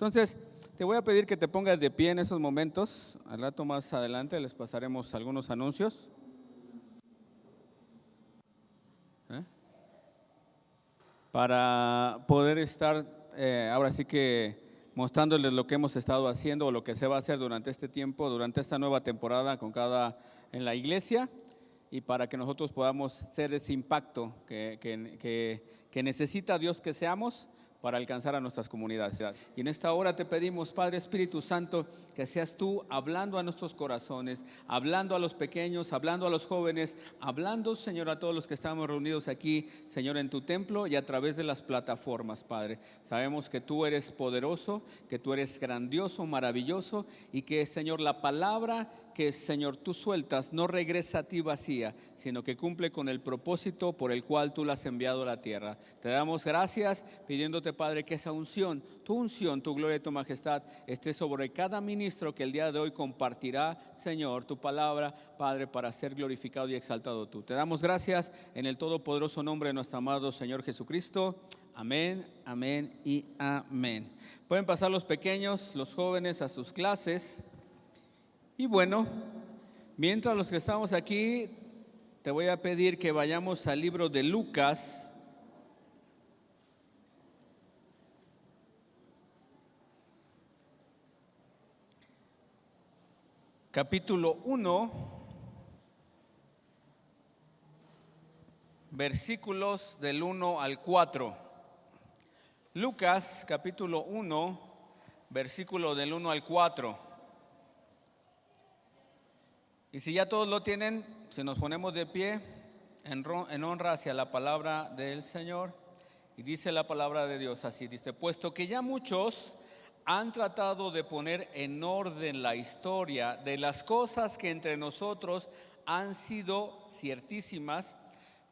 Entonces, te voy a pedir que te pongas de pie en esos momentos. Al rato más adelante les pasaremos algunos anuncios. Para poder estar ahora sí que mostrándoles lo que hemos estado haciendo o lo que se va a hacer durante este tiempo, durante esta nueva temporada en la iglesia, y para que nosotros podamos ser ese impacto que necesita Dios que seamos para alcanzar a nuestras comunidades. Y en esta hora te pedimos, Padre Espíritu Santo, que seas tú hablando a nuestros corazones, hablando a los pequeños, hablando a los jóvenes, hablando, Señor, a todos los que estamos reunidos aquí, Señor, en tu templo y a través de las plataformas, Padre. Sabemos que tú eres poderoso, que tú eres grandioso, maravilloso, y que, Señor, la palabra que, Señor, tú sueltas no regresa a ti vacía, sino que cumple con el propósito por el cual tú la has enviado a la tierra. Te damos gracias pidiéndote, Padre, que esa unción, tu gloria y tu majestad esté sobre cada ministro que el día de hoy compartirá, Señor, tu palabra, Padre, para ser glorificado y exaltado tú. Te damos gracias en el todopoderoso nombre de nuestro amado Señor Jesucristo. Amén, amén y amén. Pueden pasar los pequeños, los jóvenes a sus clases. Y bueno, mientras los que estamos aquí, te voy a pedir que vayamos al libro de Lucas, capítulo 1, versículos del 1 al 4. Lucas, capítulo 1, versículo del 1 al 4. Y si ya todos lo tienen, si nos ponemos de pie en honra hacia la palabra del Señor, y dice la palabra de Dios así, dice: puesto que ya muchos han tratado de poner en orden la historia de las cosas que entre nosotros han sido ciertísimas,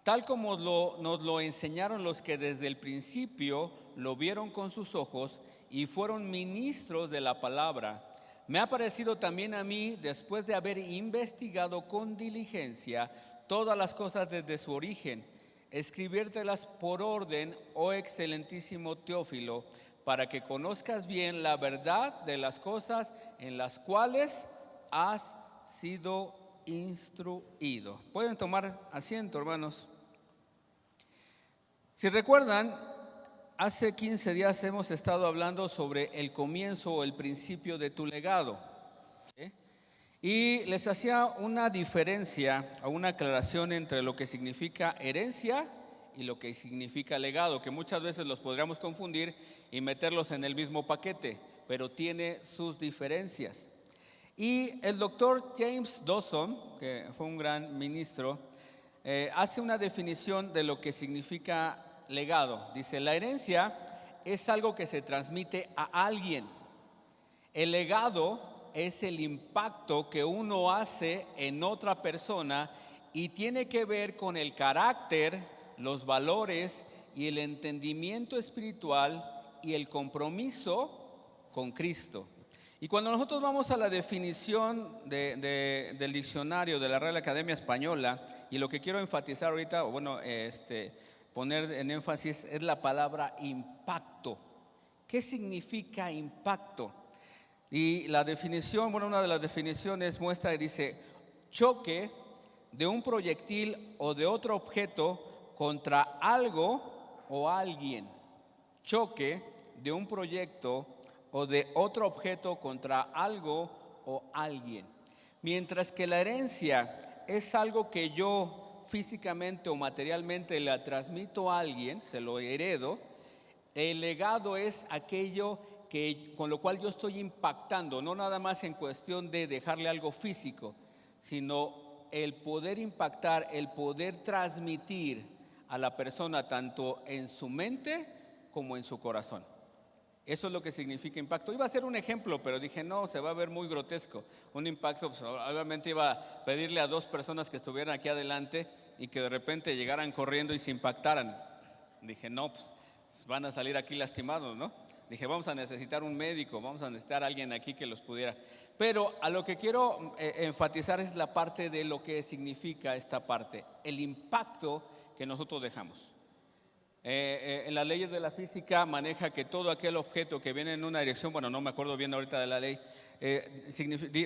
tal como nos lo enseñaron los que desde el principio lo vieron con sus ojos y fueron ministros de la palabra, me ha parecido también a mí, después de haber investigado con diligencia todas las cosas desde su origen, escribírtelas por orden, oh excelentísimo Teófilo, para que conozcas bien la verdad de las cosas en las cuales has sido instruido. Pueden tomar asiento, hermanos. Si recuerdan, hace 15 días hemos estado hablando sobre el comienzo o el principio de tu legado, ¿sí? Y les hacía una diferencia o una aclaración entre lo que significa herencia y lo que significa legado, que muchas veces los podríamos confundir y meterlos en el mismo paquete, pero tiene sus diferencias. Y el doctor James Dawson, que fue un gran ministro, hace una definición de lo que significa legado. Dice: la herencia es algo que se transmite a alguien. El legado es el impacto que uno hace en otra persona y tiene que ver con el carácter, los valores y el entendimiento espiritual y el compromiso con Cristo. Y cuando nosotros vamos a la definición del diccionario de la Real Academia Española, y lo que quiero enfatizar ahorita, o bueno, poner en énfasis, es la palabra impacto. ¿Qué significa impacto? Y la definición, bueno, una de las definiciones muestra y dice: choque de un proyectil o de otro objeto contra algo o alguien. Choque de un proyecto o de otro objeto contra algo o alguien. Mientras que la herencia es algo que yo físicamente o materialmente le transmito a alguien, se lo heredo. El legado es aquello con lo cual yo estoy impactando, no nada más en cuestión de dejarle algo físico, sino el poder impactar, el poder transmitir a la persona tanto en su mente como en su corazón. Eso es lo que significa impacto. Iba a ser un ejemplo, pero dije no, se va a ver muy grotesco. Un impacto, pues, obviamente iba a pedirle a 2 personas que estuvieran aquí adelante y que de repente llegaran corriendo y se impactaran. Dije no, pues van a salir aquí lastimados, ¿no? Dije vamos a necesitar un médico, vamos a necesitar a alguien aquí que los pudiera. Pero a lo que quiero enfatizar es la parte de lo que significa esta parte, el impacto que nosotros dejamos. En las leyes de la física maneja que todo aquel objeto que viene en una dirección, bueno, no me acuerdo bien ahorita de la ley,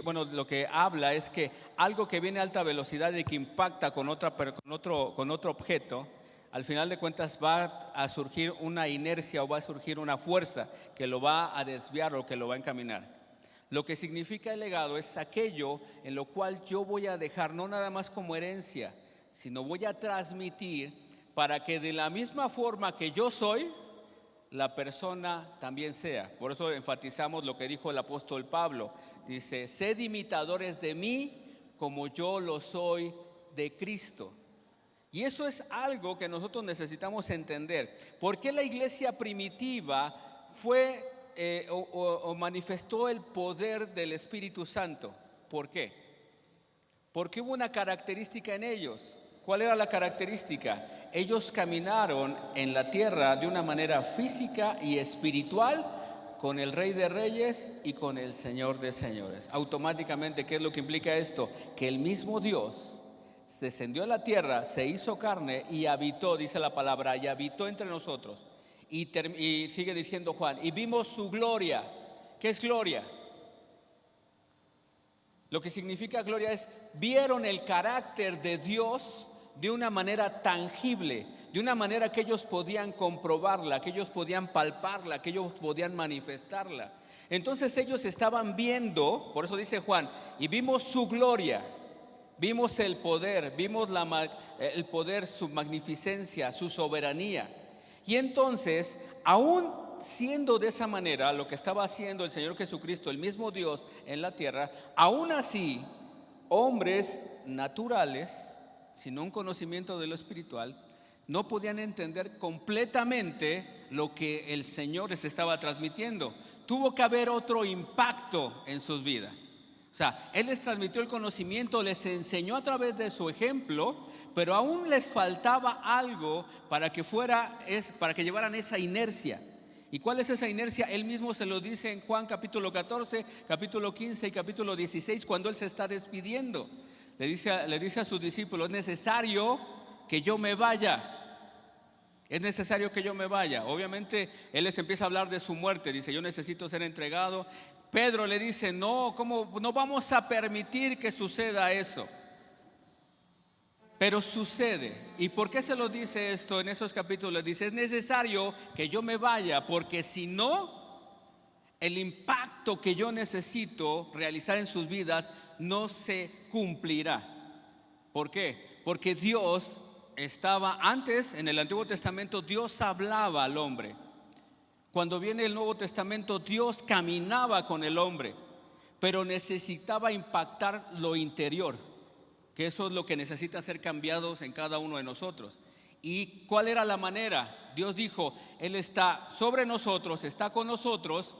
bueno, lo que habla es que algo que viene a alta velocidad y que impacta con otro objeto, al final de cuentas va a surgir una inercia o va a surgir una fuerza que lo va a desviar o que lo va a encaminar. Lo que significa el legado es aquello en lo cual yo voy a dejar, no nada más como herencia, sino voy a transmitir para que de la misma forma que yo soy, la persona también sea. Por eso enfatizamos lo que dijo el apóstol Pablo. Dice, sed imitadores de mí como yo lo soy de Cristo. Y eso es algo que nosotros necesitamos entender. ¿Por qué la iglesia primitiva fue o manifestó el poder del Espíritu Santo? ¿Por qué? Porque hubo una característica en ellos. ¿Cuál era la característica? Ellos caminaron en la tierra de una manera física y espiritual con el Rey de Reyes y con el Señor de Señores. Automáticamente, ¿qué es lo que implica esto? Que el mismo Dios descendió a la tierra, se hizo carne y habitó, dice la palabra, y habitó entre nosotros. Y sigue diciendo Juan, y vimos su gloria. ¿Qué es gloria? Lo que significa gloria es, vieron el carácter de Dios de una manera tangible, de una manera que ellos podían comprobarla, que ellos podían palparla, que ellos podían manifestarla. Entonces ellos estaban viendo, por eso dice Juan, y vimos su gloria, vimos el poder, vimos el poder, su magnificencia, su soberanía. Y entonces, aún siendo de esa manera lo que estaba haciendo el Señor Jesucristo, el mismo Dios en la tierra, aún así, hombres naturales, sin un conocimiento de lo espiritual, no podían entender completamente lo que el Señor les estaba transmitiendo. Tuvo que haber otro impacto en sus vidas. O sea, Él les transmitió el conocimiento, les enseñó a través de su ejemplo, pero aún les faltaba algo para que llevaran esa inercia. ¿Y cuál es esa inercia? Él mismo se lo dice en Juan capítulo 14, capítulo 15 y capítulo 16, cuando Él se está despidiendo. Le dice a sus discípulos, es necesario que yo me vaya. Es necesario que yo me vaya. Obviamente Él les empieza a hablar de su muerte. Dice, yo necesito ser entregado. Pedro le dice, no, ¿cómo no vamos a permitir que suceda eso? Pero sucede. ¿Y por qué se lo dice esto en esos capítulos? Dice, es necesario que yo me vaya, porque si no, el impacto que yo necesito realizar en sus vidas no se cumplirá. ¿Por qué? Porque Dios estaba antes, en el Antiguo Testamento, Dios hablaba al hombre. Cuando viene el Nuevo Testamento, Dios caminaba con el hombre, pero necesitaba impactar lo interior, que eso es lo que necesita ser cambiados en cada uno de nosotros. ¿Y cuál era la manera? Dios dijo, Él está sobre nosotros, está con nosotros,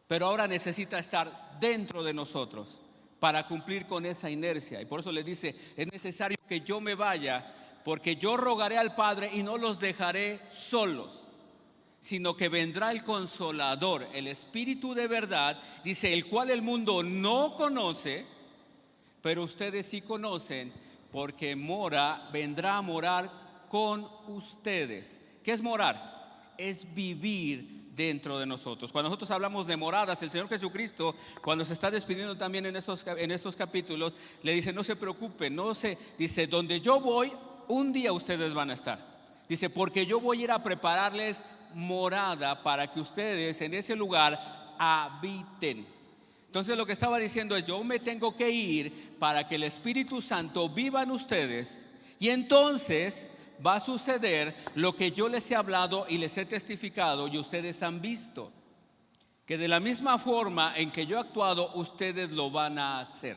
pero ahora necesita estar dentro de nosotros para cumplir con esa inercia. Y por eso le dice, es necesario que yo me vaya, porque yo rogaré al Padre y no los dejaré solos, sino que vendrá el Consolador, el Espíritu de verdad, dice, el cual el mundo no conoce, pero ustedes sí conocen, porque vendrá a morar con ustedes. ¿Qué es morar? Es vivir dentro de nosotros. Cuando nosotros hablamos de moradas, el Señor Jesucristo, cuando se está despidiendo también en esos capítulos, le dice, no se preocupen, dice, donde yo voy, un día ustedes van a estar. Dice, porque yo voy a ir a prepararles morada para que ustedes en ese lugar habiten. Entonces lo que estaba diciendo es, yo me tengo que ir para que el Espíritu Santo viva en ustedes, y entonces va a suceder lo que yo les he hablado y les he testificado y ustedes han visto, que de la misma forma en que yo he actuado, ustedes lo van a hacer.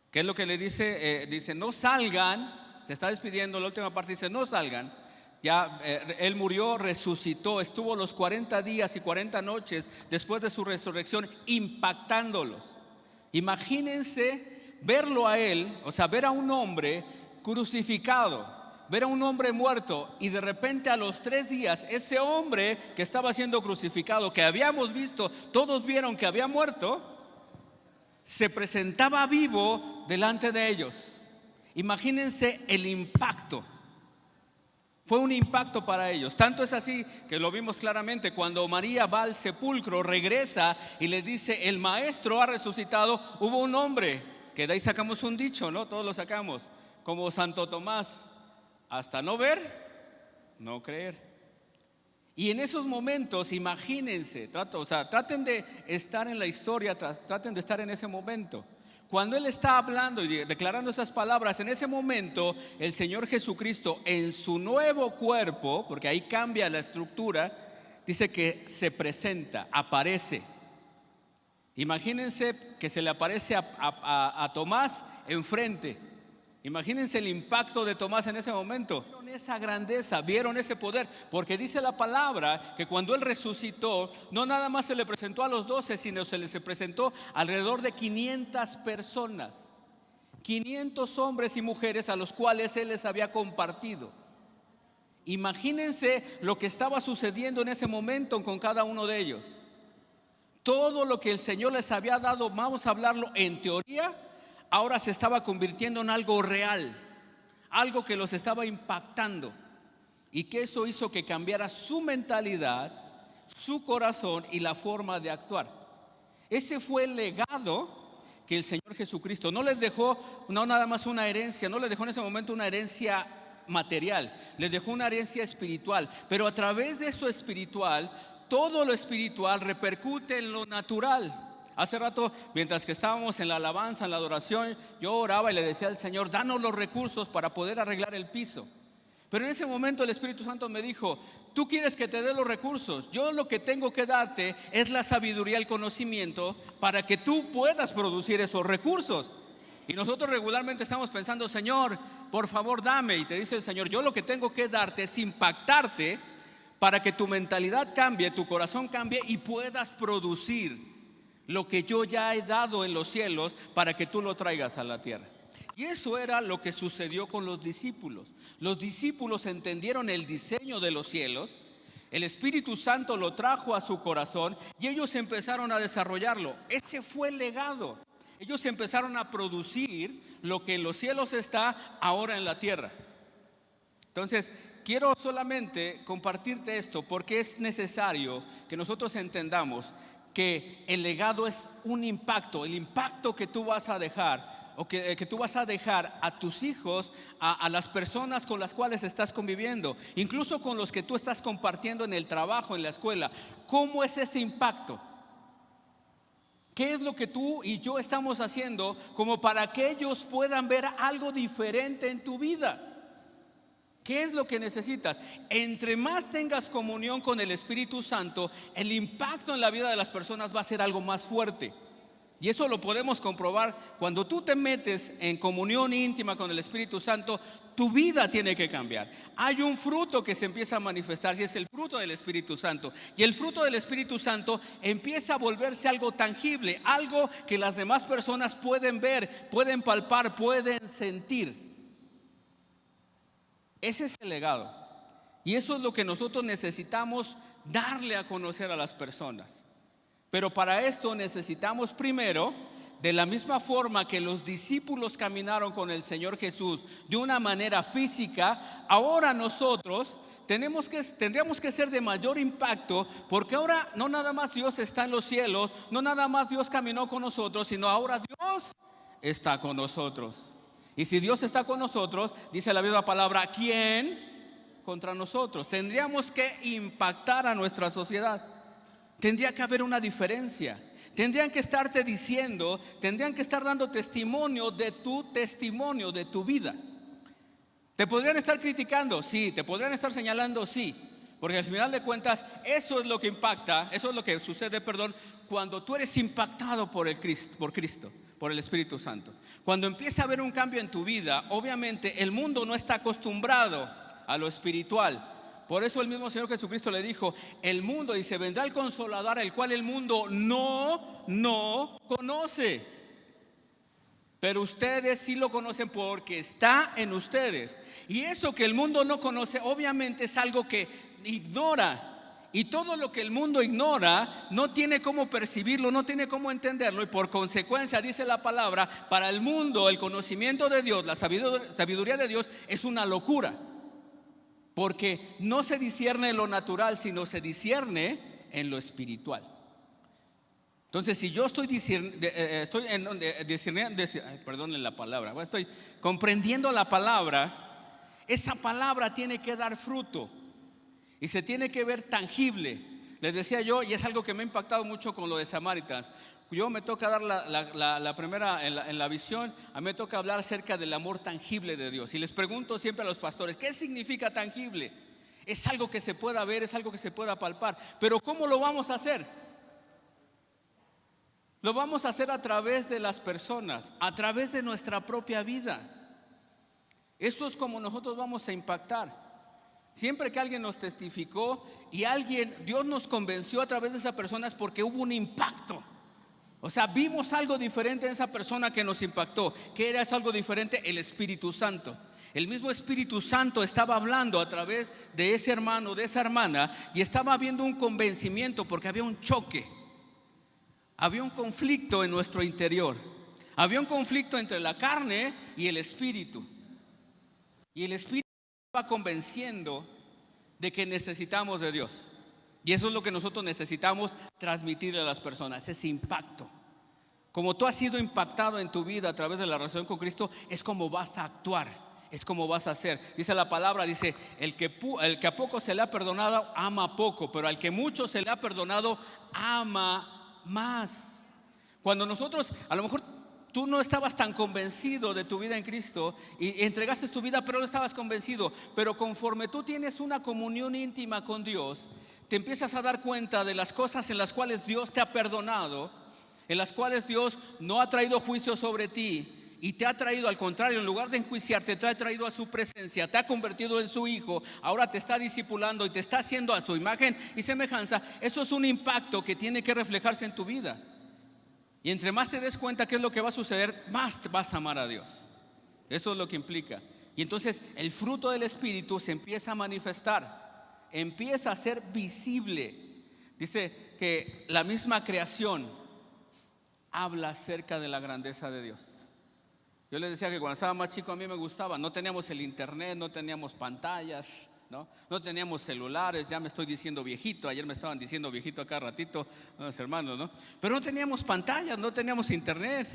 ¿Qué es lo que le dice? Dice, no salgan, se está despidiendo, la última parte dice, no salgan. Ya Él murió, resucitó, estuvo los 40 días y 40 noches después de su resurrección impactándolos. Imagínense verlo a Él, o sea, ver a un hombre crucificado, ver a un hombre muerto, y de repente a los 3 días ese hombre que estaba siendo crucificado, que habíamos visto, todos vieron que había muerto, se presentaba vivo delante de ellos. Imagínense el impacto. Fue un impacto para ellos. Tanto es así que lo vimos claramente cuando María va al sepulcro, regresa y les dice: el maestro ha resucitado. Hubo un hombre, que de ahí sacamos un dicho, ¿no? Todos lo sacamos, como Santo Tomás: hasta no ver, no creer. Y en esos momentos, imagínense, traten de estar en la historia, traten de estar en ese momento. Cuando Él está hablando y declarando esas palabras, en ese momento el Señor Jesucristo, en su nuevo cuerpo, porque ahí cambia la estructura, dice que se presenta, aparece. Imagínense que se le aparece a Tomás enfrente. Imagínense el impacto de Tomás en ese momento. Vieron esa grandeza, vieron ese poder, porque dice la palabra que cuando Él resucitó, no nada más se le presentó a los 12, sino se les presentó alrededor de 500 personas, 500 hombres y mujeres a los cuales Él les había compartido. Imagínense lo que estaba sucediendo en ese momento con cada uno de ellos. Todo lo que el Señor les había dado, vamos a hablarlo en teoría, ahora se estaba convirtiendo en algo real, algo que los estaba impactando, y que eso hizo que cambiara su mentalidad, su corazón y la forma de actuar. Ese fue el legado que el Señor Jesucristo no les dejó, no nada más una herencia, no les dejó en ese momento una herencia material, les dejó una herencia espiritual, pero a través de eso espiritual, todo lo espiritual repercute en lo natural. Hace rato, mientras que estábamos en la alabanza, en la adoración, yo oraba y le decía al Señor: danos los recursos para poder arreglar el piso. Pero en ese momento el Espíritu Santo me dijo: tú quieres que te dé los recursos, yo lo que tengo que darte es la sabiduría, el conocimiento, para que tú puedas producir esos recursos. Y nosotros regularmente estamos pensando: Señor, por favor dame. Y te dice el Señor: yo lo que tengo que darte es impactarte para que tu mentalidad cambie, tu corazón cambie y puedas producir lo que yo ya he dado en los cielos para que tú lo traigas a la tierra. Y eso era lo que sucedió con los discípulos. Los discípulos entendieron el diseño de los cielos, el Espíritu Santo lo trajo a su corazón y ellos empezaron a desarrollarlo. Ese fue el legado. Ellos empezaron a producir lo que en los cielos está ahora en la tierra. Entonces, quiero solamente compartirte esto porque es necesario que nosotros entendamos que el legado es un impacto, el impacto que tú vas a dejar, o que tú vas a dejar a tus hijos, a las personas con las cuales estás conviviendo, incluso con los que tú estás compartiendo en el trabajo, en la escuela. ¿Cómo es ese impacto? ¿Qué es lo que tú y yo estamos haciendo como para que ellos puedan ver algo diferente en tu vida? ¿Qué es lo que necesitas? Entre más tengas comunión con el Espíritu Santo, el impacto en la vida de las personas va a ser algo más fuerte. Y eso lo podemos comprobar cuando tú te metes en comunión íntima con el Espíritu Santo. Tu vida tiene que cambiar. Hay un fruto que se empieza a manifestar y es el fruto del Espíritu Santo. Y el fruto del Espíritu Santo empieza a volverse algo tangible, algo que las demás personas pueden ver, pueden palpar, pueden sentir. Ese es el legado. Y eso es lo que nosotros necesitamos darle a conocer a las personas. Pero para esto necesitamos primero, de la misma forma que los discípulos caminaron con el Señor Jesús de una manera física, ahora nosotros tendríamos que ser de mayor impacto, porque ahora no nada más Dios está en los cielos, no nada más Dios caminó con nosotros, sino ahora Dios está con nosotros. Y si Dios está con nosotros, dice la misma palabra, ¿quién contra nosotros? Tendríamos que impactar a nuestra sociedad. Tendría que haber una diferencia. Tendrían que estarte diciendo, tendrían que estar dando testimonio, de tu vida. ¿Te podrían estar criticando? Sí. ¿Te podrían estar señalando? Sí. Porque al final de cuentas, eso es lo que impacta, eso es lo que sucede, cuando tú eres impactado por Cristo, por el Espíritu Santo. Cuando empieza a haber un cambio en tu vida, obviamente el mundo no está acostumbrado a lo espiritual. Por eso el mismo Señor Jesucristo le dijo: el mundo, dice, vendrá el Consolador, el cual el mundo no conoce. Pero ustedes sí lo conocen porque está en ustedes. Y eso que el mundo no conoce, obviamente es algo que ignora. Y todo lo que el mundo ignora no tiene cómo percibirlo, no tiene cómo entenderlo. Y por consecuencia, dice la palabra, para el mundo el conocimiento de Dios, la sabiduría de Dios es una locura. porque no se discierne en lo natural, sino se discierne en lo espiritual. Entonces, si yo estoy perdonen la palabra, estoy comprendiendo la palabra, esa palabra tiene que dar fruto y se tiene que ver tangible. Les decía yo, y es algo que me ha impactado mucho con lo de Samáritas. Yo me toca dar la primera en la visión, a mí me toca hablar acerca del amor tangible de Dios. Y les pregunto siempre a los pastores, ¿qué significa tangible? Es algo que se pueda ver, es algo que se pueda palpar. Pero ¿cómo lo vamos a hacer? Lo vamos a hacer a través de las personas, a través de nuestra propia vida. Eso es como nosotros vamos a impactar. Siempre que alguien nos testificó y Dios nos convenció a través de esa persona, es porque hubo un impacto. O sea, vimos algo diferente en esa persona que nos impactó. ¿Qué era eso algo diferente? El Espíritu Santo. El mismo Espíritu Santo estaba hablando a través de ese hermano, de esa hermana, y estaba habiendo un convencimiento porque había un choque. Había un conflicto en nuestro interior. Había un conflicto entre la carne y el Espíritu. Y el Espíritu estaba convenciendo de que necesitamos de Dios. Y eso es lo que nosotros necesitamos transmitirle a las personas, ese impacto. Como tú has sido impactado en tu vida a través de la relación con Cristo, es como vas a actuar, es como vas a hacer. Dice la palabra, dice, el que a poco se le ha perdonado, ama poco, pero al que mucho se le ha perdonado, ama más. Cuando nosotros, a lo mejor tú no estabas tan convencido de tu vida en Cristo y entregaste tu vida, pero no estabas convencido. Pero conforme tú tienes una comunión íntima con Dios, te empiezas a dar cuenta de las cosas en las cuales Dios te ha perdonado, en las cuales Dios no ha traído juicio sobre ti y te ha traído, al contrario, en lugar de enjuiciarte, te ha traído a su presencia, te ha convertido en su hijo, ahora te está discipulando y te está haciendo a su imagen y semejanza. Eso es un impacto que tiene que reflejarse en tu vida. Y entre más te des cuenta qué es lo que va a suceder, más te vas a amar a Dios. Eso es lo que implica. Y entonces el fruto del Espíritu se empieza a manifestar, empieza a ser visible. Dice que la misma creación habla acerca de la grandeza de Dios. Yo les decía que cuando estaba más chico a mí me gustaba. No teníamos el internet, no teníamos pantallas, no teníamos celulares. Ya me estoy diciendo viejito. Ayer me estaban diciendo viejito acá ratito unos hermanos, ¿no? Pero no teníamos pantallas, no teníamos internet,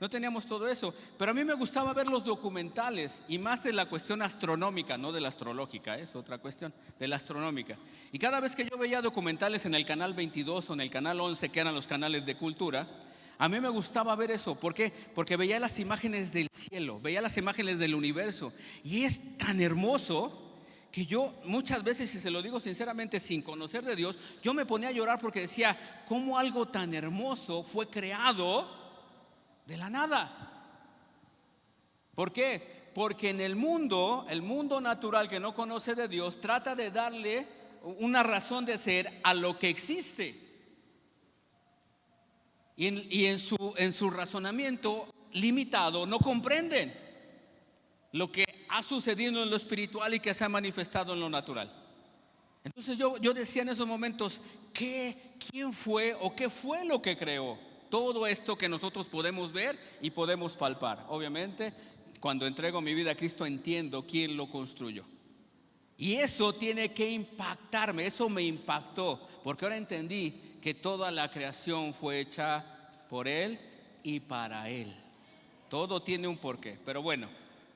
no teníamos todo eso. Pero a mí me gustaba ver los documentales, y más de la cuestión astronómica, no de la astrológica, es otra cuestión, de la astronómica. Y cada vez que yo veía documentales en el canal 22 o en el canal 11, que eran los canales de cultura, a mí me gustaba ver eso. ¿Por qué? Porque veía las imágenes del cielo, veía las imágenes del universo, y es tan hermoso que yo muchas veces, y se lo digo sinceramente, sin conocer de Dios, yo me ponía a llorar porque decía, ¿cómo algo tan hermoso fue creado de la nada? ¿Por qué? Porque en el mundo natural que no conoce de Dios, trata de darle una razón de ser a lo que existe. Y en su razonamiento limitado no comprenden lo que ha sucedido en lo espiritual y que se ha manifestado en lo natural. Entonces yo decía en esos momentos, ¿quién fue o qué fue lo que creó todo esto que nosotros podemos ver y podemos palpar? Obviamente, cuando entrego mi vida a Cristo entiendo quién lo construyó. Y eso tiene que impactarme, eso me impactó, porque ahora entendí que toda la creación fue hecha por Él y para Él. Todo tiene un porqué, pero bueno,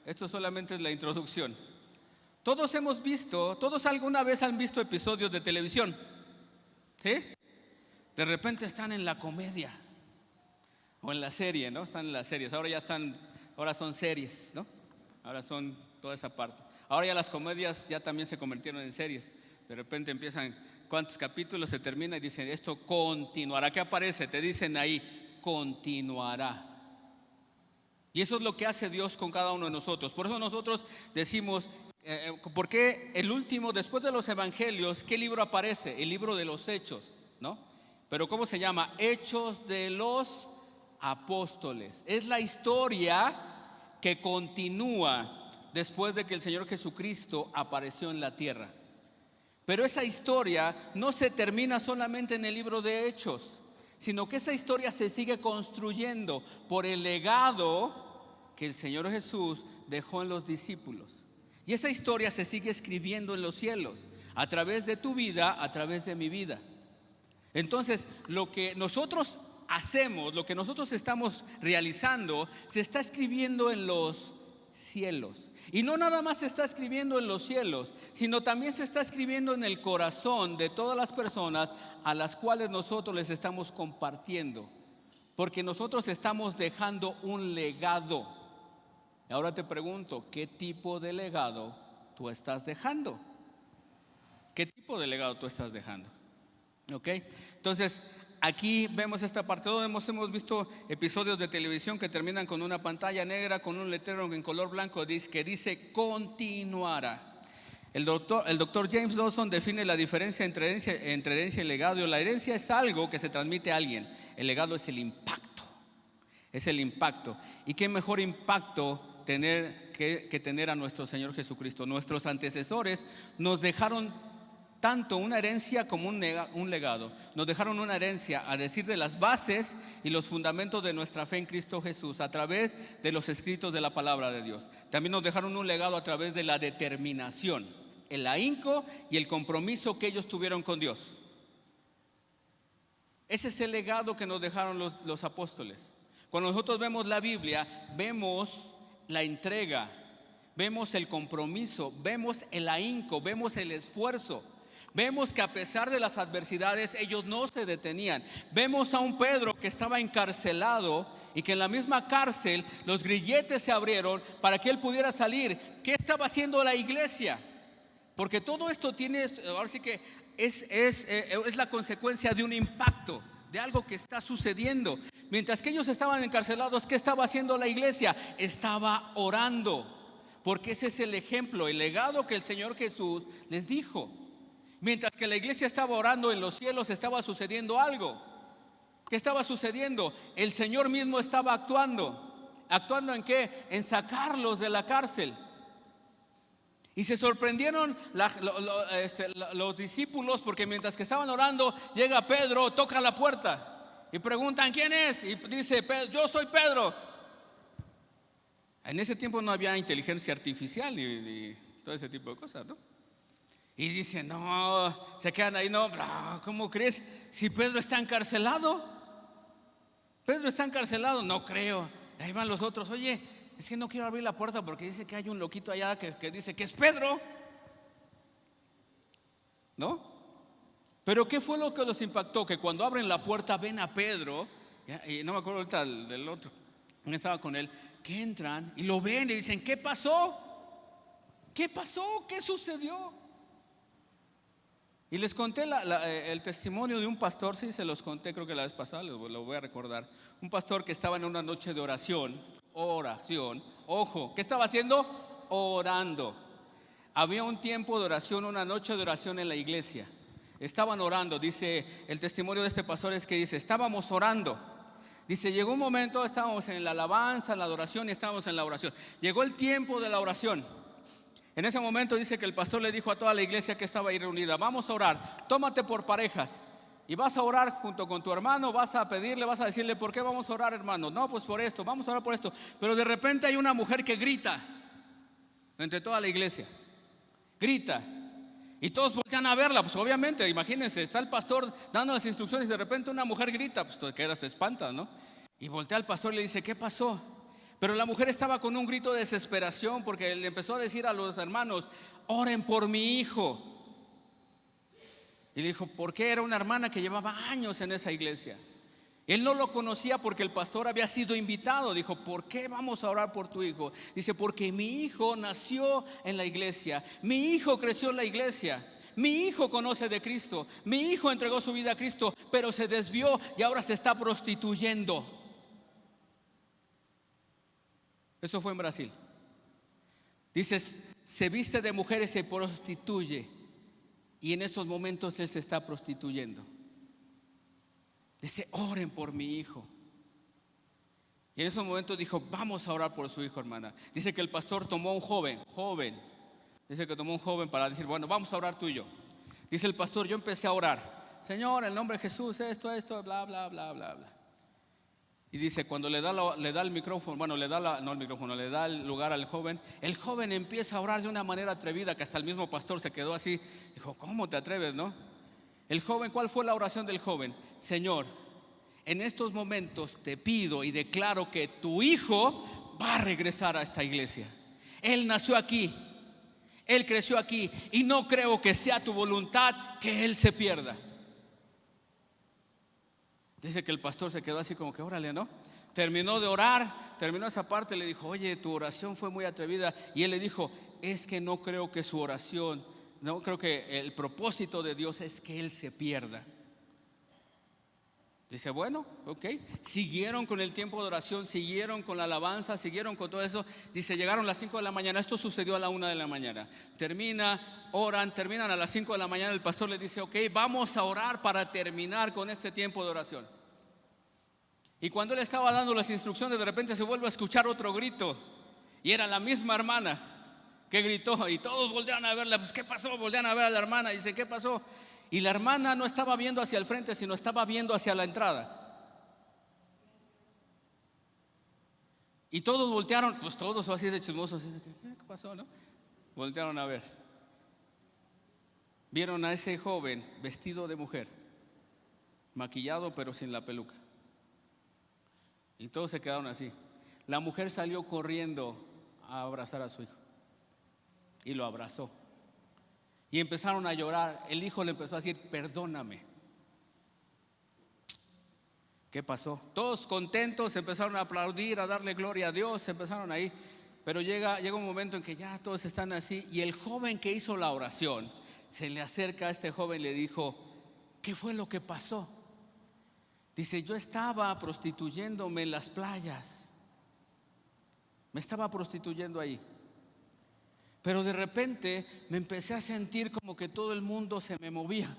esto solamente es la introducción. Todos alguna vez han visto episodios de televisión, ¿sí? De repente están en la comedia o en la serie, ¿no? Están en las series, ahora son series, ¿no? Ahora son toda esa parte. Ahora ya las comedias ya también se convirtieron en series. De repente empiezan, ¿cuántos capítulos? Se termina y dicen, esto continuará. ¿Qué aparece? Te dicen ahí, continuará. Y eso es lo que hace Dios con cada uno de nosotros. Por eso nosotros decimos, ¿por qué el último, después de los evangelios, qué libro aparece? El libro de los Hechos, ¿no? Pero ¿cómo se llama? Hechos de los Apóstoles. Es la historia que continúa después de que el Señor Jesucristo apareció en la tierra. Pero esa historia no se termina solamente en el libro de Hechos, sino que esa historia se sigue construyendo por el legado que el Señor Jesús dejó en los discípulos. Y esa historia se sigue escribiendo en los cielos, a través de tu vida, a través de mi vida. Entonces, lo que nosotros hacemos, lo que nosotros estamos realizando, se está escribiendo en los cielos. Y no nada más se está escribiendo en los cielos, sino también se está escribiendo en el corazón de todas las personas a las cuales nosotros les estamos compartiendo. Porque nosotros estamos dejando un legado. Ahora te pregunto, ¿qué tipo de legado tú estás dejando? ¿Qué tipo de legado tú estás dejando? ¿Ok? Entonces, aquí vemos esta parte. Todos hemos visto episodios de televisión que terminan con una pantalla negra, con un letrero en color blanco que dice continuará. El doctor James Lawson define la diferencia entre herencia y legado. La herencia es algo que se transmite a alguien. El legado es el impacto. Es el impacto. ¿Y qué mejor impacto que tener a nuestro Señor Jesucristo? Nuestros antecesores nos dejaron tanto una herencia como un legado. Nos dejaron una herencia, a decir, de las bases y los fundamentos de nuestra fe en Cristo Jesús, a través de los escritos de la palabra de Dios. También nos dejaron un legado a través de la determinación, el ahínco y el compromiso que ellos tuvieron con Dios. Ese es el legado que nos dejaron los apóstoles. Cuando nosotros vemos la Biblia, vemos la entrega, vemos el compromiso, vemos el ahínco, vemos el esfuerzo. Vemos que a pesar de las adversidades ellos no se detenían. Vemos a un Pedro que estaba encarcelado y que en la misma cárcel los grilletes se abrieron para que él pudiera salir. ¿Qué estaba haciendo la iglesia? Porque todo esto tiene, ahora sí que es la consecuencia de un impacto, de algo que está sucediendo. Mientras que ellos estaban encarcelados, ¿qué estaba haciendo la iglesia? Estaba orando, porque ese es el ejemplo, el legado que el Señor Jesús les dijo. Mientras que la iglesia estaba orando, en los cielos estaba sucediendo algo. ¿Qué estaba sucediendo? El Señor mismo estaba actuando. ¿Actuando en qué? En sacarlos de la cárcel. Y se sorprendieron los discípulos, porque mientras que estaban orando, llega Pedro, toca la puerta y preguntan: ¿quién es? Y dice: yo soy Pedro. En ese tiempo no había inteligencia artificial y todo ese tipo de cosas, ¿no? Y dicen: no, se quedan ahí, no, ¿cómo crees? Si Pedro está encarcelado. Pedro está encarcelado, no creo. Ahí van los otros: oye, es que no quiero abrir la puerta porque dice que hay un loquito allá que dice que es Pedro, ¿no? Pero ¿qué fue lo que los impactó? Que cuando abren la puerta ven a Pedro, y no me acuerdo ahorita del otro, que estaba con él, que entran y lo ven y dicen: ¿qué pasó? ¿Qué pasó? ¿Qué sucedió? Y les conté el testimonio de un pastor, sí, se los conté creo que la vez pasada, lo voy a recordar. Un pastor que estaba en una noche de oración, ojo, ¿qué estaba haciendo? Orando. Había un tiempo de oración, una noche de oración en la iglesia. Estaban orando, dice el testimonio de este pastor, es que dice: estábamos orando. Dice: llegó un momento, estábamos en la alabanza, en la adoración y estábamos en la oración. Llegó el tiempo de la oración. En ese momento dice que el pastor le dijo a toda la iglesia que estaba ahí reunida: vamos a orar, tómate por parejas y vas a orar junto con tu hermano, vas a pedirle, vas a decirle: ¿por qué vamos a orar, hermano? No, pues por esto, vamos a orar por esto. Pero de repente hay una mujer que grita entre toda la iglesia, grita, y todos voltean a verla. Pues obviamente, imagínense, está el pastor dando las instrucciones y de repente una mujer grita, pues te quedas, te espantas, ¿no? Y voltea al pastor y le dice: ¿qué pasó? Pero la mujer estaba con un grito de desesperación, porque le empezó a decir a los hermanos: oren por mi hijo. Y le dijo: ¿por qué? Era una hermana que llevaba años en esa iglesia. Él no lo conocía porque el pastor había sido invitado. Dijo: ¿por qué vamos a orar por tu hijo? Dice: porque mi hijo nació en la iglesia, mi hijo creció en la iglesia, mi hijo conoce de Cristo, mi hijo entregó su vida a Cristo, pero se desvió y ahora se está prostituyendo. Eso fue en Brasil. Dices: se viste de mujer y se prostituye. Y en estos momentos él se está prostituyendo. Dice: oren por mi hijo. Y en esos momentos dijo: vamos a orar por su hijo, hermana. Dice que el pastor tomó un joven. Dice que tomó un joven para decir: bueno, vamos a orar tú y yo. Dice el pastor: yo empecé a orar: Señor, en el nombre de Jesús, esto, bla, bla, bla, bla, bla. Y dice, cuando le da el micrófono, bueno, no el micrófono, le da el lugar al joven, el joven empieza a orar de una manera atrevida que hasta el mismo pastor se quedó así. Dijo, ¿cómo te atreves, no? El joven, ¿cuál fue la oración del joven? Señor, en estos momentos te pido y declaro que tu hijo va a regresar a esta iglesia. Él nació aquí, él creció aquí y no creo que sea tu voluntad que él se pierda. Dice que el pastor se quedó así como que órale, ¿no? Terminó de orar, terminó esa parte, le dijo, oye, tu oración fue muy atrevida. Y él le dijo, es que no creo que su oración, no creo que el propósito de Dios es que él se pierda. Dice, bueno, ok. Siguieron con el tiempo de oración, siguieron con la alabanza, siguieron con todo eso. Dice, llegaron las 5 de la mañana, esto sucedió a la 1 de la mañana. Terminan a las 5 de la mañana, el pastor le dice, ok, vamos a orar para terminar con este tiempo de oración. Y cuando él estaba dando las instrucciones, de repente se vuelve a escuchar otro grito. Y era la misma hermana que gritó. Y todos voltearon a verla, pues ¿qué pasó? Voltearon a ver a la hermana y dicen, ¿qué pasó? Y la hermana no estaba viendo hacia el frente, sino estaba viendo hacia la entrada. Y todos voltearon, pues todos así de chismosos, así de, ¿qué pasó, no? Voltearon a ver. Vieron a ese joven vestido de mujer, maquillado pero sin la peluca. Y todos se quedaron así. La mujer salió corriendo a abrazar a su hijo y lo abrazó. Y empezaron a llorar. El hijo le empezó a decir, perdóname. ¿Qué pasó? Todos contentos, empezaron a aplaudir, a darle gloria a Dios, empezaron ahí. Pero llega un momento en que ya todos están así. Y el joven que hizo la oración se le acerca a este joven y le dijo, ¿qué fue lo que pasó? Dice, yo estaba prostituyéndome en las playas. Me estaba prostituyendo ahí. Pero de repente me empecé a sentir como que todo el mundo se me movía.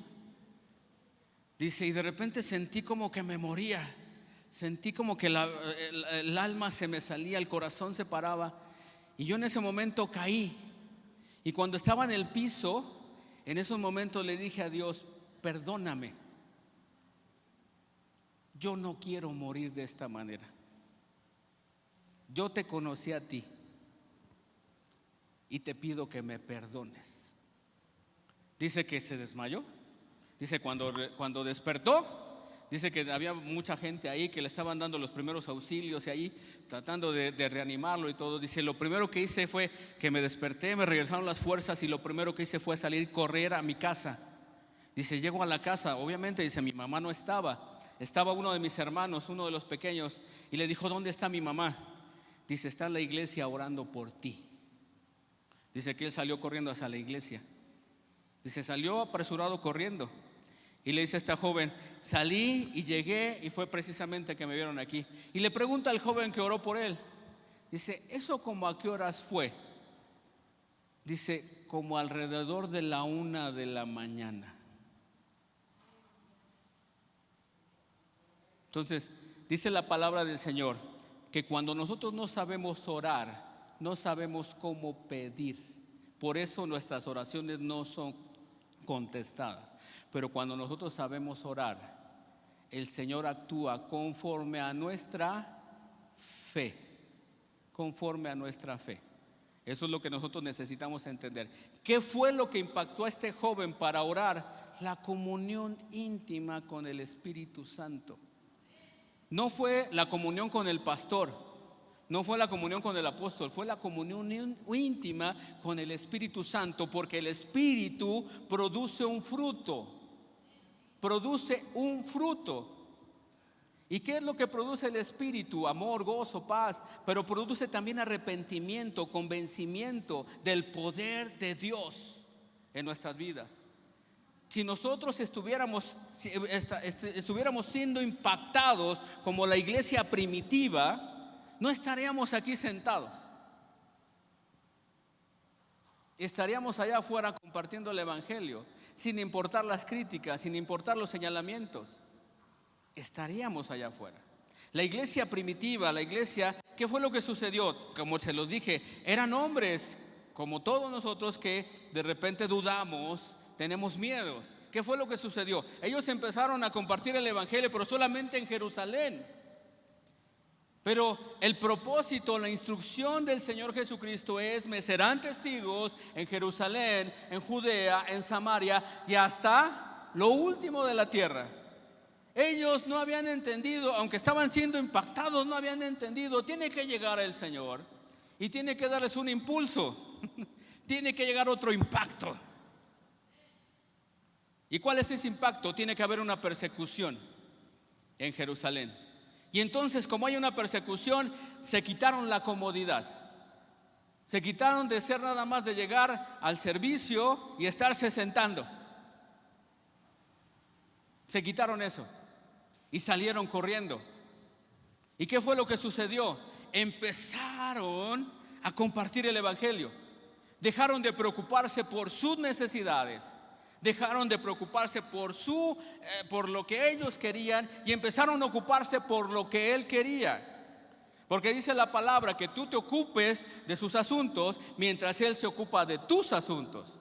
Dice, y de repente sentí como que me moría. Sentí como que el alma se me salía, el corazón se paraba. Y yo en ese momento caí. Y cuando estaba en el piso, en esos momentos le dije a Dios, perdóname. Yo no quiero morir de esta manera. Yo te conocí a ti y te pido que me perdones. Dice que se desmayó. Dice cuando despertó, dice que había mucha gente ahí que le estaban dando los primeros auxilios y ahí tratando de reanimarlo y todo. Dice, lo primero que hice fue que me desperté, me regresaron las fuerzas y lo primero que hice fue salir, correr a mi casa. Dice, llego a la casa, obviamente, dice, mi mamá no estaba. Estaba uno de mis hermanos, uno de los pequeños, y le dijo, ¿dónde está mi mamá? Dice, está en la iglesia orando por ti. Dice que él salió corriendo hacia la iglesia. Dice, salió apresurado corriendo. Y le dice a esta joven, salí y llegué y fue precisamente que me vieron aquí. Y le pregunta al joven que oró por él. Dice, ¿eso como a qué horas fue? Dice, como alrededor de la 1 de la mañana. Entonces, dice la palabra del Señor que cuando nosotros no sabemos orar, no sabemos cómo pedir. Por eso nuestras oraciones no son contestadas. Pero cuando nosotros sabemos orar, el Señor actúa conforme a nuestra fe. Conforme a nuestra fe. Eso es lo que nosotros necesitamos entender. ¿Qué fue lo que impactó a este joven para orar? La comunión íntima con el Espíritu Santo. No fue la comunión con el pastor, no fue la comunión con el apóstol, fue la comunión íntima con el Espíritu Santo, porque el Espíritu produce un fruto. Produce un fruto. ¿Y qué es lo que produce el Espíritu? Amor, gozo, paz, pero produce también arrepentimiento, convencimiento del poder de Dios en nuestras vidas. Si nosotros estuviéramos siendo impactados como la iglesia primitiva, no estaríamos aquí sentados. Estaríamos allá afuera compartiendo el evangelio, sin importar las críticas, sin importar los señalamientos. Estaríamos allá afuera. La iglesia primitiva, la iglesia, ¿qué fue lo que sucedió? Como se los dije, eran hombres como todos nosotros que de repente dudamos, tenemos miedos. ¿Qué fue lo que sucedió? Ellos empezaron a compartir el evangelio, pero solamente en Jerusalén. Pero el propósito, la instrucción del Señor Jesucristo es: me serán testigos en Jerusalén, en Judea, en Samaria y hasta lo último de la tierra. Ellos no habían entendido, aunque estaban siendo impactados, no habían entendido. Tiene que llegar el Señor y tiene que darles un impulso. Tiene que llegar otro impacto. ¿Y cuál es ese impacto? Tiene que haber una persecución en Jerusalén. Y entonces, como hay una persecución, se quitaron la comodidad. Se quitaron de ser nada más de llegar al servicio y estarse sentando. Se quitaron eso y salieron corriendo. ¿Y qué fue lo que sucedió? Empezaron a compartir el evangelio. Dejaron de preocuparse por sus necesidades. Dejaron de preocuparse por lo que ellos querían y empezaron a ocuparse por lo que Él quería. Porque dice la palabra que tú te ocupes de sus asuntos mientras Él se ocupa de tus asuntos.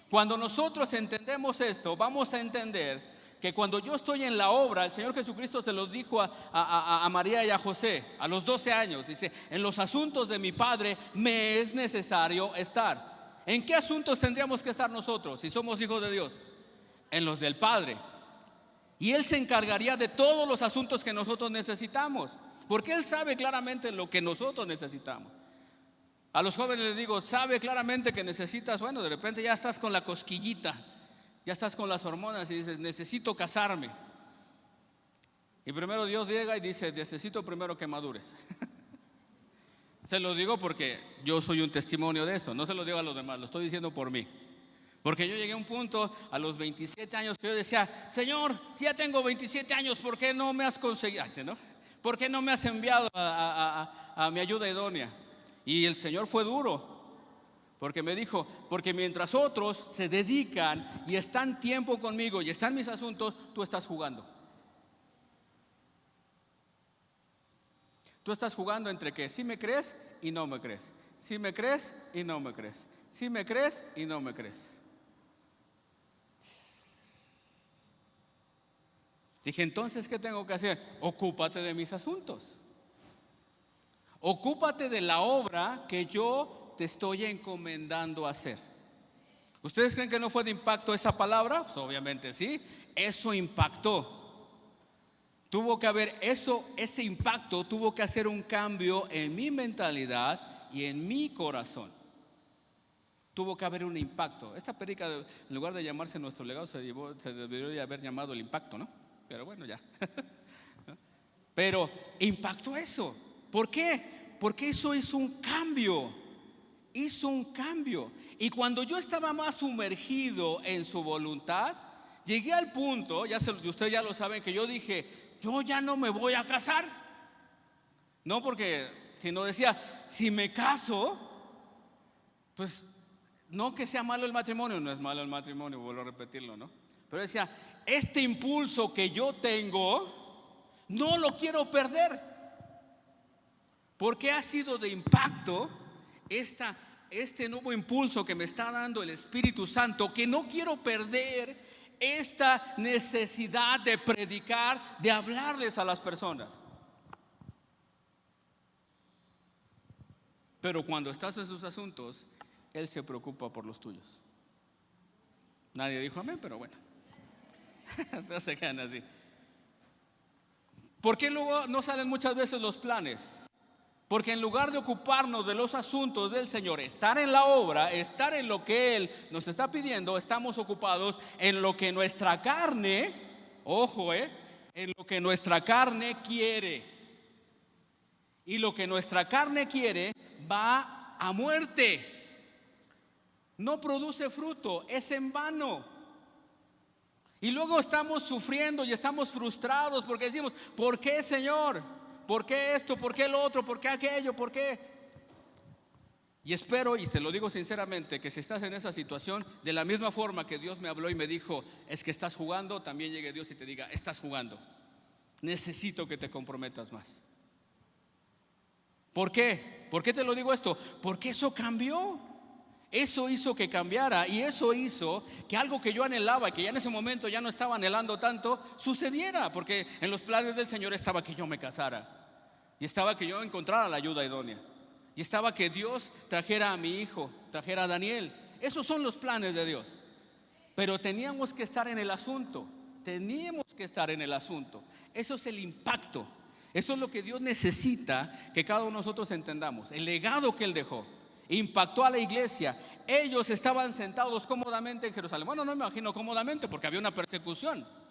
Cuando nosotros entendemos esto, vamos a entender que cuando yo estoy en la obra, el Señor Jesucristo se lo dijo a María y a José a los 12 años. Dice: en los asuntos de mi Padre me es necesario estar. ¿En qué asuntos tendríamos que estar nosotros si somos hijos de Dios? En los del Padre. Y Él se encargaría de todos los asuntos que nosotros necesitamos, porque Él sabe claramente lo que nosotros necesitamos. A los jóvenes les digo: sabe claramente que necesitas, bueno, de repente ya estás con la cosquillita, ya estás con las hormonas y dices: necesito casarme. Y primero Dios llega y dice: necesito primero que madures. Se lo digo porque yo soy un testimonio de eso. No se lo digo a los demás, lo estoy diciendo por mí. Porque yo llegué a un punto a los 27 años que yo decía: Señor, si ya tengo 27 años, ¿por qué no me has conseguido? ¿No? ¿Por qué no me has enviado a mi ayuda idónea? Y el Señor fue duro, porque me dijo: porque mientras otros se dedican y están tiempo conmigo y están mis asuntos, tú estás jugando. Tú estás jugando entre que si me crees y no me crees, si me crees y no me crees, si me crees y no me crees. Dije: entonces, ¿qué tengo que hacer? Ocúpate de mis asuntos. Ocúpate de la obra que yo te estoy encomendando hacer. ¿Ustedes creen que no fue de impacto esa palabra? Pues obviamente sí. Eso impactó. Tuvo que haber ese impacto tuvo que hacer un cambio en mi mentalidad y en mi corazón. Tuvo que haber un impacto. Esta prédica, en lugar de llamarse Nuestro Legado, se debería haber llamado El Impacto, ¿no? Pero bueno, ya. Pero impactó eso. ¿Por qué? Porque eso hizo un cambio. Hizo un cambio. Y cuando yo estaba más sumergido en su voluntad, llegué al punto, ustedes ya lo saben, que yo dije: yo ya no me voy a casar. No porque, sino decía: si me caso, pues no que sea malo el matrimonio. No es malo el matrimonio, vuelvo a repetirlo, ¿no? Pero decía: este impulso que yo tengo, no lo quiero perder. Porque ha sido de impacto este nuevo impulso que me está dando el Espíritu Santo, que no quiero perder esta necesidad de predicar, de hablarles a las personas. Pero cuando estás en sus asuntos, Él se preocupa por los tuyos. Nadie dijo amén, pero bueno. No se quedan así. ¿Por qué luego no salen muchas veces los planes? Porque en lugar de ocuparnos de los asuntos del Señor, estar en la obra, estar en lo que Él nos está pidiendo, estamos ocupados en lo que nuestra carne, ojo, en lo que nuestra carne quiere. Y lo que nuestra carne quiere va a muerte. No produce fruto, es en vano. Y luego estamos sufriendo y estamos frustrados porque decimos: ¿por qué, Señor? ¿Por qué esto? ¿Por qué lo otro? ¿Por qué aquello? ¿Por qué? Y espero, y te lo digo sinceramente, que si estás en esa situación, de la misma forma que Dios me habló y me dijo: es que estás jugando, también llegue Dios y te diga: estás jugando. Necesito que te comprometas más. ¿Por qué? ¿Por qué te lo digo esto? Porque eso cambió. Eso hizo que cambiara, y eso hizo que algo que yo anhelaba y que ya en ese momento ya no estaba anhelando tanto, sucediera. Porque en los planes del Señor estaba que yo me casara. Y estaba que yo encontrara la ayuda idónea. Y estaba que Dios trajera a mi hijo, trajera a Daniel. Esos son los planes de Dios. Pero teníamos que estar en el asunto. Teníamos que estar en el asunto. Eso es el impacto. Eso es lo que Dios necesita que cada uno de nosotros entendamos. El legado que Él dejó impactó a la iglesia. Ellos estaban sentados cómodamente en Jerusalén. Bueno, no me imagino cómodamente porque había una persecución.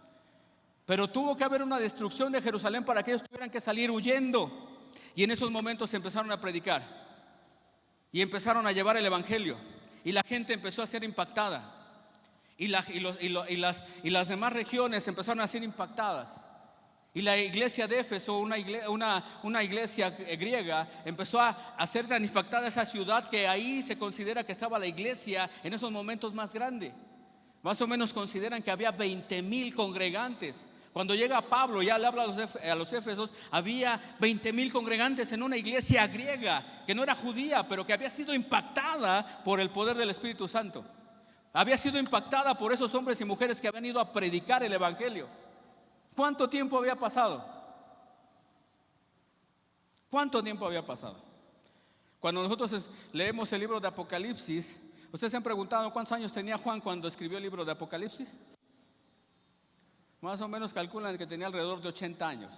Pero tuvo que haber una destrucción de Jerusalén para que ellos tuvieran que salir huyendo. Y en esos momentos empezaron a predicar. Y empezaron a llevar el evangelio. Y la gente empezó a ser impactada. Y las demás regiones empezaron a ser impactadas. Y la iglesia de Éfeso, una iglesia griega, empezó a ser tan impactada esa ciudad que ahí se considera que estaba la iglesia en esos momentos más grande. Más o menos consideran que había 20,000 congregantes. Cuando llega Pablo, ya le habla a los Éfesos, había 20,000 congregantes en una iglesia griega que no era judía, pero que había sido impactada por el poder del Espíritu Santo. Había sido impactada por esos hombres y mujeres que habían ido a predicar el evangelio. ¿Cuánto tiempo había pasado? ¿Cuánto tiempo había pasado? Cuando nosotros leemos el libro de Apocalipsis, ¿ustedes se han preguntado cuántos años tenía Juan cuando escribió el libro de Apocalipsis? Más o menos calculan que tenía alrededor de 80 años.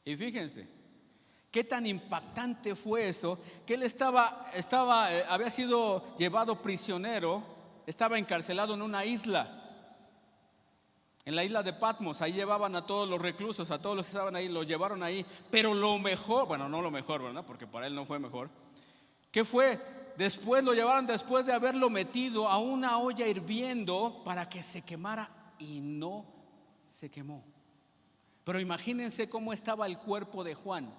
Y fíjense, qué tan impactante fue eso, que él había sido llevado prisionero, estaba encarcelado en una isla. En la isla de Patmos, ahí llevaban a todos los reclusos, a todos los que estaban ahí, los llevaron ahí. Pero lo mejor, bueno, no lo mejor, ¿verdad? Porque para él no fue mejor. ¿Qué fue? Después lo llevaron, después de haberlo metido a una olla hirviendo para que se quemara, y no se quemó. Pero imagínense cómo estaba el cuerpo de Juan.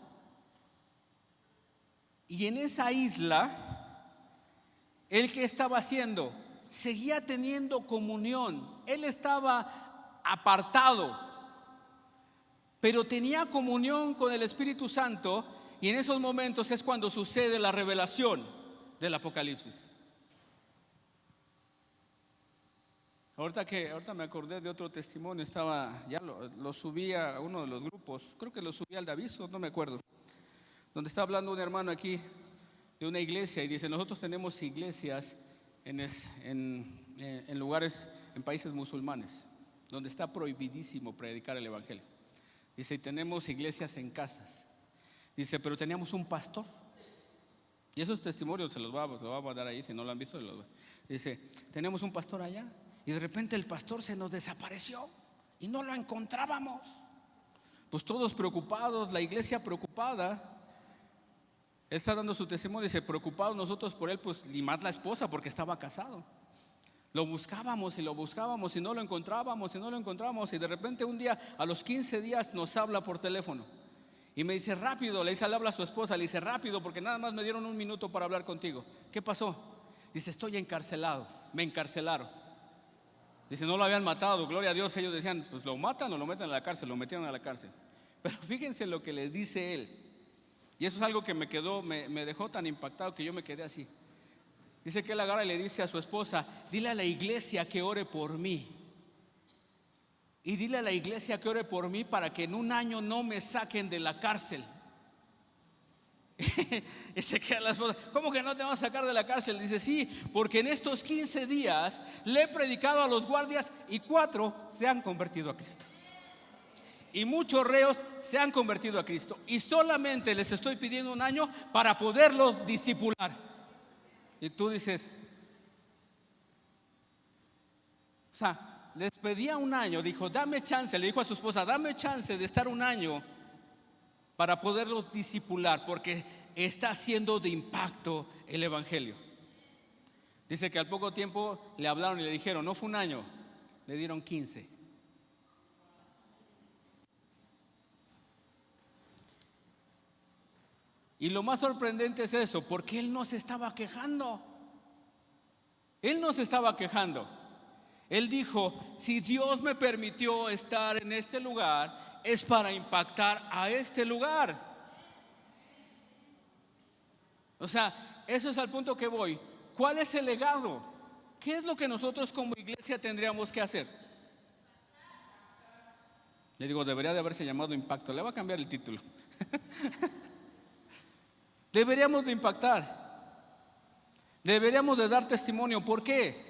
Y en esa isla, ¿él qué estaba haciendo? Seguía teniendo comunión. Él estaba apartado, pero tenía comunión con el Espíritu Santo. Y en esos momentos es cuando sucede la revelación del Apocalipsis. Ahorita me acordé de otro testimonio. Ya lo subí a uno de los grupos. Creo que lo subí al de aviso, no me acuerdo. Donde está hablando un hermano aquí de una iglesia y dice: nosotros tenemos iglesias en lugares, en países musulmanes, donde está prohibidísimo predicar el evangelio. Dice: y tenemos iglesias en casas. Dice: pero teníamos un pastor. Y esos testimonios se los voy a mandar ahí, si no lo han visto. Dice: tenemos un pastor allá, y de repente el pastor se nos desapareció y no lo encontrábamos. Pues todos preocupados, la iglesia preocupada. Él está dando su testimonio, dice: preocupados nosotros por él, pues y más la esposa, porque estaba casado. Lo buscábamos y lo buscábamos y no lo encontrábamos y de repente un día, a los 15 días, nos habla por teléfono y me dice: rápido, le habla a su esposa, le dice: rápido, porque nada más me dieron un minuto para hablar contigo. ¿Qué pasó? Dice: estoy encarcelado, me encarcelaron. Dice: no lo habían matado, gloria a Dios. Ellos decían: pues lo matan o lo meten a la cárcel. Lo metieron a la cárcel. Pero fíjense lo que les dice él. Y eso es algo que me dejó tan impactado que yo me quedé así. Dice que él agarra y le dice a su esposa: dile a la iglesia que ore por mí. Y dile a la iglesia que ore por mí para que en un año no me saquen de la cárcel. Y se queda la esposa: ¿cómo que no te van a sacar de la cárcel? Dice: sí, porque en estos 15 días le he predicado a los guardias y 4 se han convertido a Cristo. Y muchos reos se han convertido a Cristo. Y solamente les estoy pidiendo un año para poderlos discipular. Y tú dices, o sea, les pedía un año. Dijo: dame chance, le dijo a su esposa: dame chance de estar un año para poderlos discipular, porque está haciendo de impacto el evangelio. Dice que al poco tiempo le hablaron y le dijeron: no fue un año, le dieron 15. Y lo más sorprendente es eso, porque él no se estaba quejando. Él no se estaba quejando. Él dijo: si Dios me permitió estar en este lugar, es para impactar a este lugar. O sea, eso es al punto que voy. ¿Cuál es el legado? ¿Qué es lo que nosotros como iglesia tendríamos que hacer? Le digo, debería de haberse llamado Impacto. Le va a cambiar el título. Deberíamos de impactar. Deberíamos de dar testimonio. ¿Por qué?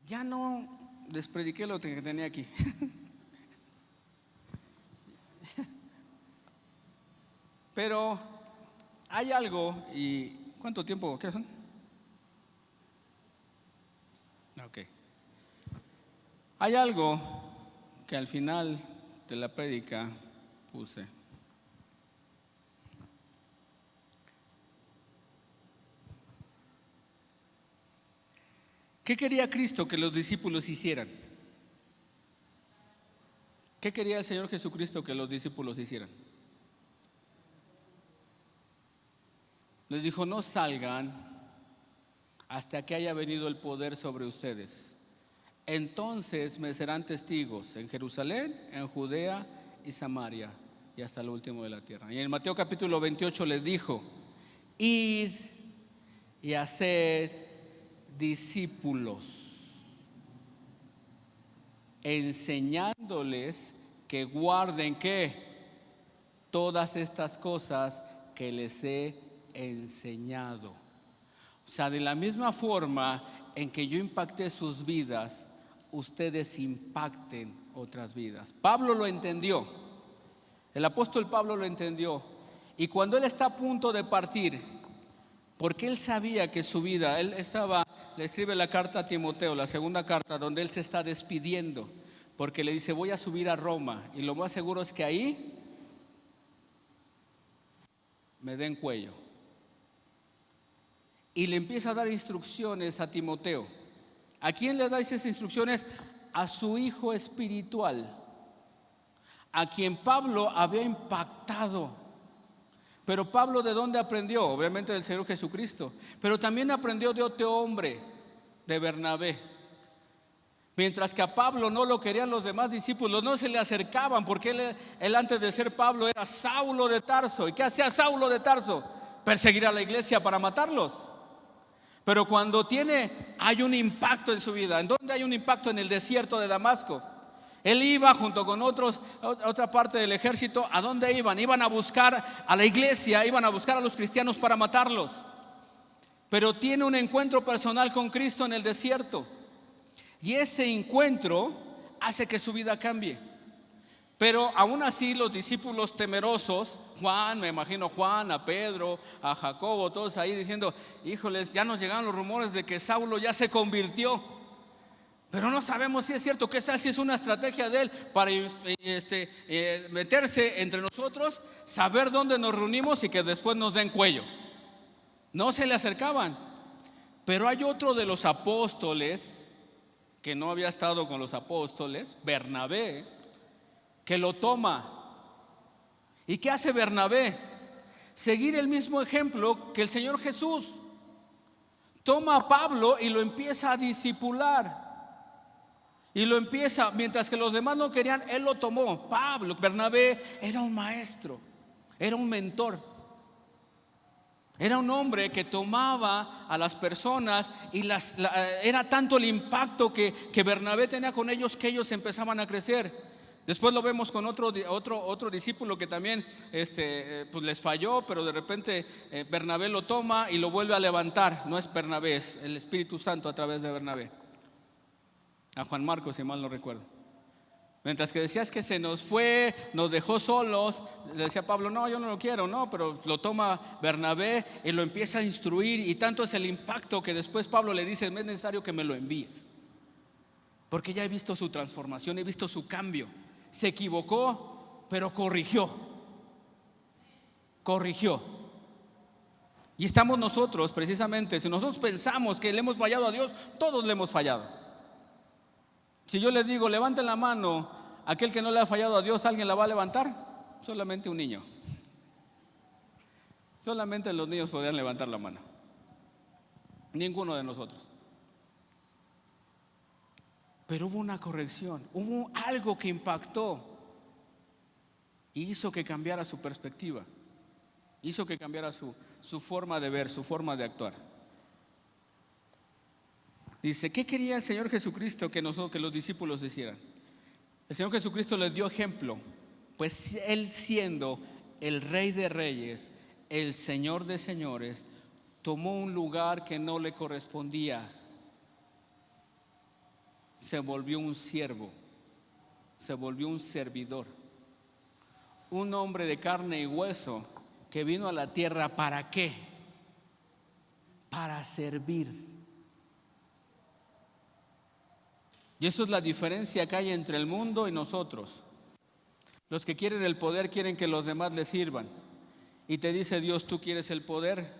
Ya no les prediqué lo que tenía aquí. Pero hay algo, y ¿cuánto tiempo? ¿Qué son? Ok. Hay algo que al final de la prédica puse. ¿Qué quería Cristo que los discípulos hicieran? ¿Qué quería el Señor Jesucristo que los discípulos hicieran? Les dijo, no salgan hasta que haya venido el poder sobre ustedes. Entonces me serán testigos en Jerusalén, en Judea y Samaria y hasta lo último de la tierra. Y en Mateo capítulo 28 les dijo, id y haced discípulos, enseñándoles que guarden ¿qué? Todas estas cosas que les he enseñado. O sea, de la misma forma en que yo impacté sus vidas, ustedes impacten otras vidas. Pablo lo entendió, el apóstol Pablo lo entendió, y cuando él está a punto de partir, porque él sabía que su vida, le escribe la carta a Timoteo, la segunda carta, donde él se está despidiendo, porque le dice, voy a subir a Roma, y lo más seguro es que ahí me den cuello. Y le empieza a dar instrucciones a Timoteo. ¿A quién le da esas instrucciones? A su hijo espiritual, a quien Pablo había impactado. Pero Pablo, ¿de dónde aprendió? Obviamente del Señor Jesucristo, pero también aprendió de otro hombre, de Bernabé. Mientras que a Pablo no lo querían los demás discípulos, no se le acercaban, porque él antes de ser Pablo era Saulo de Tarso. ¿Y qué hacía Saulo de Tarso? Perseguir a la iglesia para matarlos. Pero cuando hay un impacto en su vida. ¿En dónde hay un impacto? En el desierto de Damasco. Él iba junto con otra parte del ejército. ¿A dónde iban? Iban a buscar a la iglesia, iban a buscar a los cristianos para matarlos. Pero tiene un encuentro personal con Cristo en el desierto. Y ese encuentro hace que su vida cambie. Pero aún así los discípulos temerosos, Juan, me imagino Juan, a Pedro, a Jacobo, todos ahí diciendo, híjoles, ya nos llegaron los rumores de que Saulo ya se convirtió, pero no sabemos si es cierto, que si es una estrategia de él para meterse entre nosotros, saber dónde nos reunimos y que después nos den cuello. No se le acercaban. Pero hay otro de los apóstoles que no había estado con los apóstoles, Bernabé, que lo toma. ¿Y qué hace Bernabé? Seguir el mismo ejemplo que el Señor Jesús. Toma a Pablo y lo empieza a discipular. Y lo empieza, mientras que los demás no querían, él lo tomó. Bernabé era un maestro, era un mentor. Era un hombre que tomaba a las personas y era tanto el impacto que Bernabé tenía con ellos, que ellos empezaban a crecer. Después lo vemos con otro discípulo que también pues les falló, pero de repente Bernabé lo toma y lo vuelve a levantar. No es Bernabé, es el Espíritu Santo a través de Bernabé. A Juan Marcos, si mal no recuerdo. Mientras que decías que se nos fue, nos dejó solos, le decía Pablo, no, yo no lo quiero, no, pero lo toma Bernabé y lo empieza a instruir, y tanto es el impacto que después Pablo le dice, no es necesario que me lo envíes, porque ya he visto su transformación, he visto su cambio. Se equivocó, pero corrigió. Y estamos nosotros, precisamente, si nosotros pensamos que le hemos fallado a Dios, todos le hemos fallado. Si yo les digo, levanten la mano, aquel que no le ha fallado a Dios, ¿alguien la va a levantar? Solamente un niño. Solamente los niños podrían levantar la mano. Ninguno de nosotros. Pero hubo una corrección, hubo algo que impactó y hizo que cambiara su perspectiva, hizo que cambiara su forma de ver, su forma de actuar. Dice, ¿qué quería el Señor Jesucristo que los discípulos hicieran? El Señor Jesucristo les dio ejemplo, pues Él siendo el Rey de Reyes, el Señor de Señores, tomó un lugar que no le correspondía. Se volvió un siervo, se volvió un servidor, un hombre de carne y hueso que vino a la tierra. ¿Para qué? Para servir. Y eso es la diferencia que hay entre el mundo y nosotros. Los que quieren el poder quieren que los demás les sirvan. Y te dice Dios: ¿tú quieres el poder?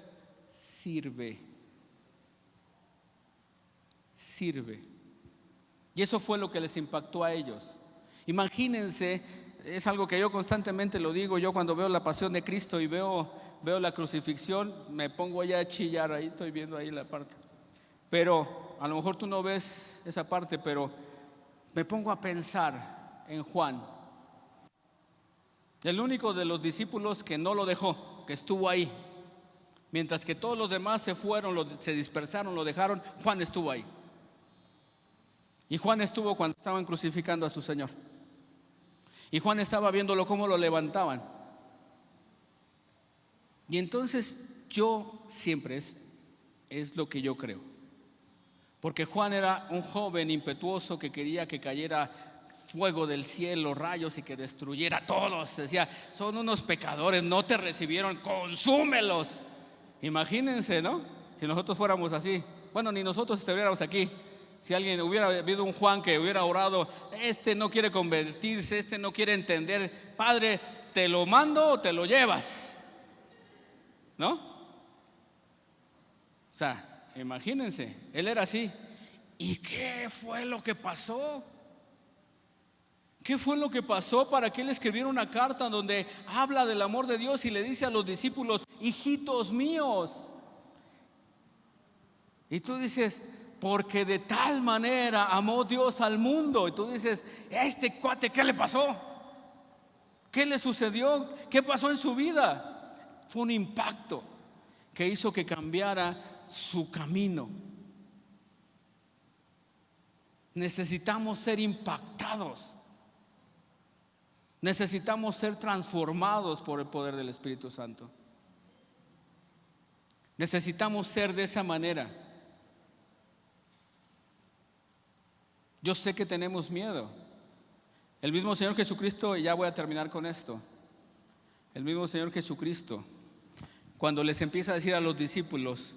Sirve. Sirve. Y eso fue lo que les impactó a ellos. Imagínense, es algo que yo constantemente lo digo. Yo cuando veo la pasión de Cristo y veo la crucifixión, me pongo ya a chillar. Ahí estoy viendo ahí la parte. Pero a lo mejor tú no ves esa parte, pero me pongo a pensar en Juan, el único de los discípulos que no lo dejó, que estuvo ahí. Mientras que todos los demás se fueron, se dispersaron, lo dejaron, Juan estuvo ahí. Y Juan estuvo cuando estaban crucificando a su Señor. Y Juan estaba viéndolo cómo lo levantaban. Y entonces yo siempre es lo que yo creo. Porque Juan era un joven impetuoso que quería que cayera fuego del cielo, rayos, y que destruyera a todos. Decía: son unos pecadores, no te recibieron, consúmelos. Imagínense, ¿no? Si nosotros fuéramos así. Bueno, ni nosotros estuviéramos aquí. Si alguien hubiera habido un Juan que hubiera orado: este no quiere convertirse, este no quiere entender, Padre, ¿te lo mando o te lo llevas? ¿No? O sea, imagínense, él era así. ¿Y qué fue lo que pasó? ¿Qué fue lo que pasó para que él escribiera una carta donde habla del amor de Dios y le dice a los discípulos: hijitos míos? Y tú dices: porque de tal manera amó Dios al mundo. Y tú dices: este cuate, ¿qué le pasó? ¿Qué le sucedió? ¿Qué pasó en su vida? Fue un impacto que hizo que cambiara su camino. Necesitamos ser impactados. Necesitamos ser transformados por el poder del Espíritu Santo. Necesitamos ser de esa manera. Yo sé que tenemos miedo. El mismo Señor Jesucristo, y ya voy a terminar con esto, el mismo Señor Jesucristo, cuando les empieza a decir a los discípulos: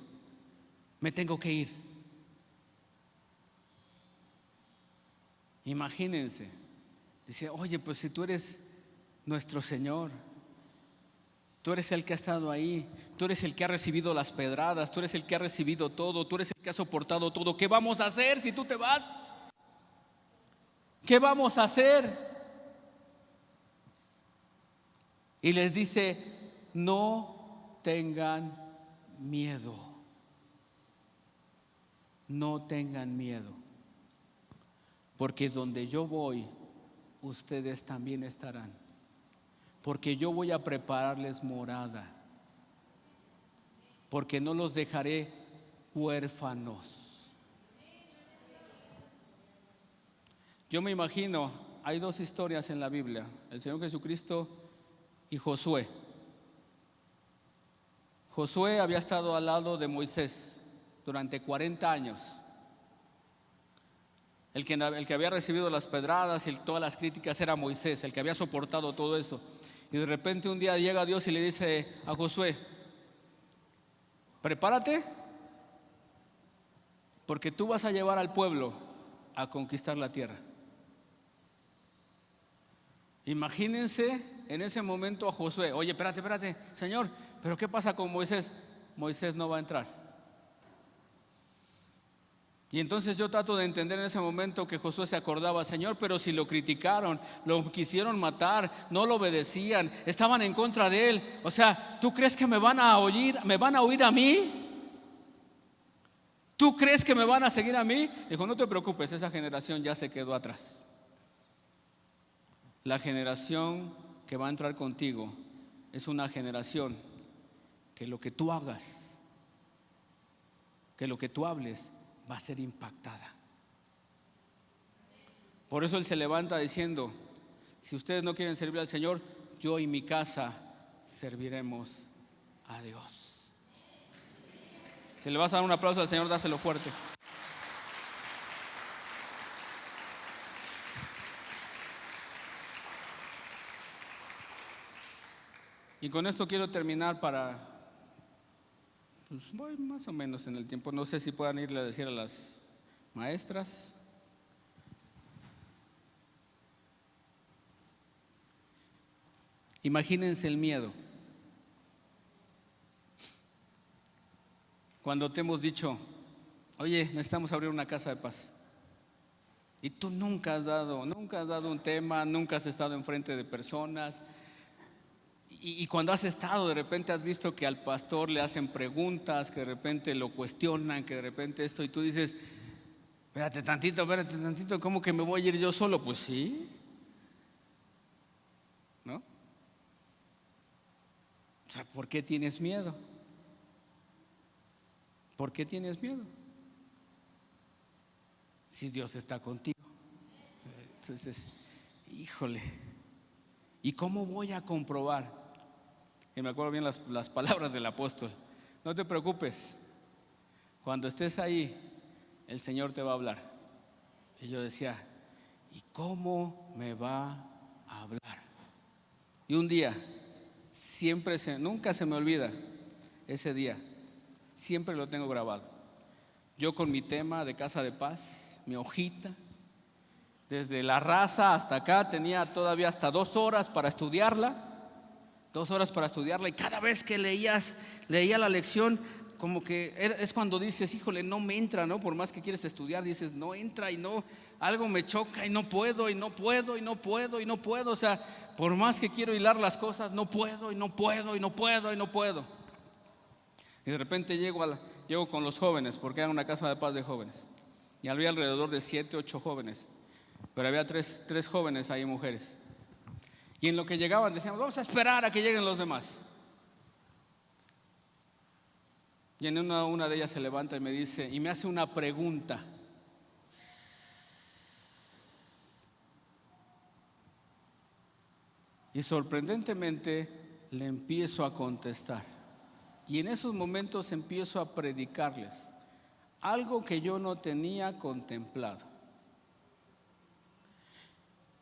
me tengo que ir. Imagínense, dice: oye, pues si tú eres nuestro Señor, tú eres el que ha estado ahí, tú eres el que ha recibido las pedradas, tú eres el que ha recibido todo, tú eres el que ha soportado todo. ¿Qué vamos a hacer si tú te vas? ¿Qué vamos a hacer? Y les dice: no tengan miedo. No tengan miedo. Porque donde yo voy, ustedes también estarán. Porque yo voy a prepararles morada. Porque no los dejaré huérfanos. Yo me imagino, hay dos historias en la Biblia: el Señor Jesucristo y Josué. Josué había estado al lado de Moisés durante 40 años. El que había recibido las pedradas y todas las críticas era Moisés, el que había soportado todo eso. Y de repente un día llega Dios y le dice a Josué: prepárate, porque tú vas a llevar al pueblo a conquistar la tierra. Imagínense en ese momento a Josué: oye, espérate, Señor, pero ¿qué pasa con Moisés? Moisés no va a entrar. Y entonces yo trato de entender en ese momento que Josué se acordaba: Señor, pero si lo criticaron, lo quisieron matar, no lo obedecían, estaban en contra de él. O sea, ¿tú crees que me van a oír a mí? ¿Tú crees que me van a seguir a mí? Dijo: no te preocupes, esa generación ya se quedó atrás. La generación que va a entrar contigo es una generación que lo que tú hagas, que lo que tú hables, va a ser impactada. Por eso Él se levanta diciendo: si ustedes no quieren servir al Señor, yo y mi casa serviremos a Dios. Si le vas a dar un aplauso al Señor, dáselo fuerte. Y con esto quiero terminar pues voy más o menos en el tiempo. No sé si puedan irle a decir a las maestras. Imagínense el miedo. Cuando te hemos dicho: oye, necesitamos abrir una casa de paz. Y tú nunca has dado un tema, nunca has estado enfrente de personas. Y cuando has estado, de repente has visto que al pastor le hacen preguntas, que de repente lo cuestionan, que de repente esto, y tú dices: espérate tantito, ¿cómo que me voy a ir yo solo? Pues sí, ¿no? O sea, ¿por qué tienes miedo? ¿Por qué tienes miedo? Si Dios está contigo. Entonces, híjole, ¿y cómo voy a comprobar? Y me acuerdo bien las palabras del apóstol: no te preocupes, cuando estés ahí, el Señor te va a hablar. Y yo decía: ¿y cómo me va a hablar? Y un día, nunca se me olvida ese día, siempre lo tengo grabado. Yo con mi tema de casa de paz, mi hojita, desde la raza hasta acá, tenía todavía hasta 2 horas para estudiarla. 2 horas para estudiarla, y cada vez que leía la lección, como que es cuando dices: híjole, no me entra, ¿no? Por más que quieres estudiar, dices: no entra, y no, algo me choca y no puedo. O sea, por más que quiero hilar las cosas, no puedo. Y de repente llego con los jóvenes, porque era una casa de paz de jóvenes, y había alrededor de 7, 8 jóvenes, pero había tres jóvenes ahí, mujeres. Y en lo que llegaban decíamos: vamos a esperar a que lleguen los demás. Y en una de ellas se levanta y me dice, y me hace una pregunta. Y sorprendentemente le empiezo a contestar. Y en esos momentos empiezo a predicarles algo que yo no tenía contemplado.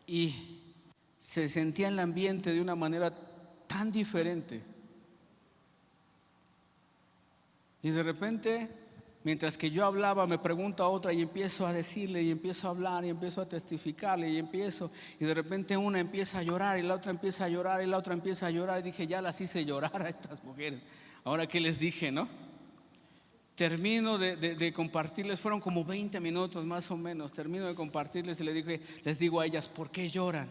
Y se sentía el ambiente de una manera tan diferente. Y de repente, mientras que yo hablaba, me pregunta otra, y empiezo a decirle, y empiezo a hablar, y empiezo a testificarle, y de repente una empieza a llorar, y la otra empieza a llorar, y la otra empieza a llorar. Y dije: ya las hice llorar a estas mujeres. Ahora, ¿qué les dije, no? Termino de compartirles, fueron como 20 minutos más o menos. Termino de compartirles y les digo a ellas: ¿por qué lloran?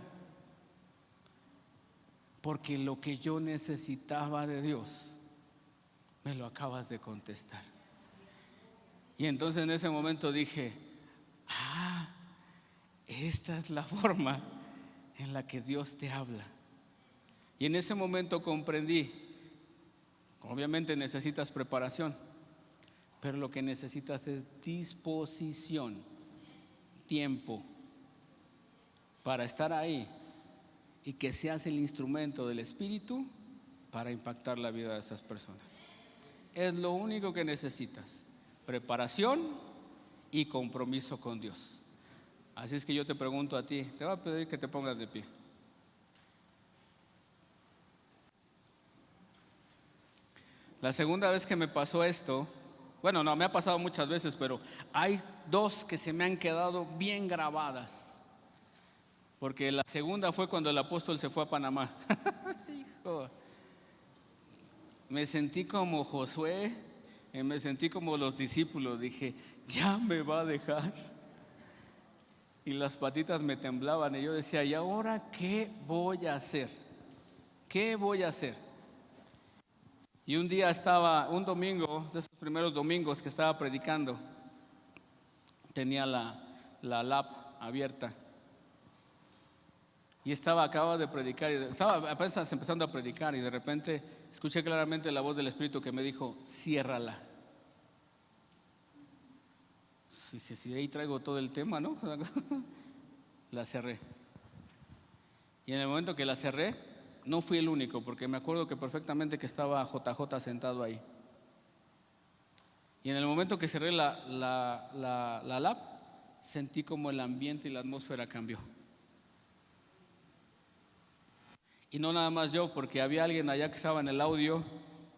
Porque lo que yo necesitaba de Dios me lo acabas de contestar. Y entonces en ese momento dije: esta es la forma en la que Dios te habla. Y en ese momento comprendí: obviamente necesitas preparación, pero lo que necesitas es disposición, tiempo para estar ahí, y que seas el instrumento del Espíritu para impactar la vida de esas personas. Es lo único que necesitas: preparación y compromiso con Dios. Así es que yo te pregunto a ti, te voy a pedir que te pongas de pie. La segunda vez que me pasó esto, bueno, no, me ha pasado muchas veces, pero hay 2 que se me han quedado bien grabadas. Porque la segunda fue cuando el apóstol se fue a Panamá. Hijo, me sentí como Josué, me sentí como los discípulos. Dije: ya me va a dejar. Y las patitas me temblaban, y yo decía: ¿y ahora qué voy a hacer? ¿Qué voy a hacer? Y un día un domingo, de esos primeros domingos que estaba predicando, tenía la lap abierta. Y acababa de predicar, estaba apenas empezando a predicar, y de repente escuché claramente la voz del Espíritu que me dijo: ciérrala. Dije: si de ahí traigo todo el tema, ¿no? la cerré. Y en el momento que la cerré, no fui el único, porque me acuerdo que perfectamente que estaba JJ sentado ahí. Y en el momento que cerré la lab, sentí como el ambiente y la atmósfera cambió. Y no nada más yo, porque había alguien allá que estaba en el audio,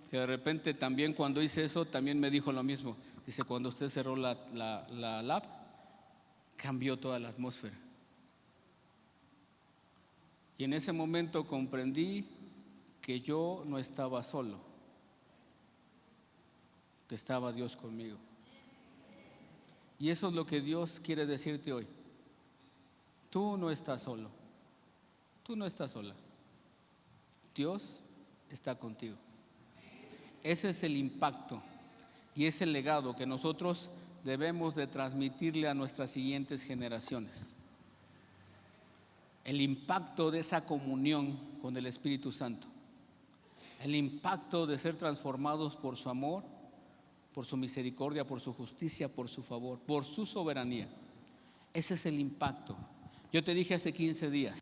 que de repente también cuando hice eso, también me dijo lo mismo. Dice, cuando usted cerró la lab, cambió toda la atmósfera. Y en ese momento comprendí que yo no estaba solo, que estaba Dios conmigo. Y eso es lo que Dios quiere decirte hoy. Tú no estás solo, tú no estás sola. Dios está contigo. Ese es el impacto y es el legado que nosotros debemos de transmitirle a nuestras siguientes generaciones. El impacto de esa comunión con el Espíritu Santo. El impacto de ser transformados por su amor, por su misericordia, por su justicia, por su favor, por su soberanía. Ese es el impacto. Yo te dije hace 15 días,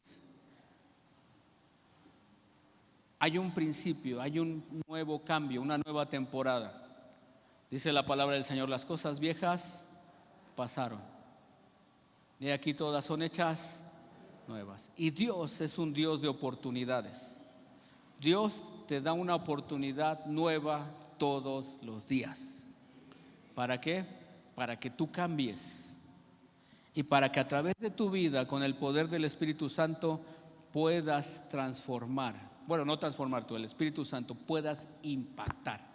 hay un principio, hay un nuevo cambio, una nueva temporada. Dice la palabra del Señor, las cosas viejas pasaron. De aquí todas son hechas nuevas. Y Dios es un Dios de oportunidades. Dios te da una oportunidad nueva todos los días. ¿Para qué? Para que tú cambies y para que a través de tu vida, con el poder del Espíritu Santo, puedas transformar. Bueno, no transformar tú, el Espíritu Santo, puedas impactar.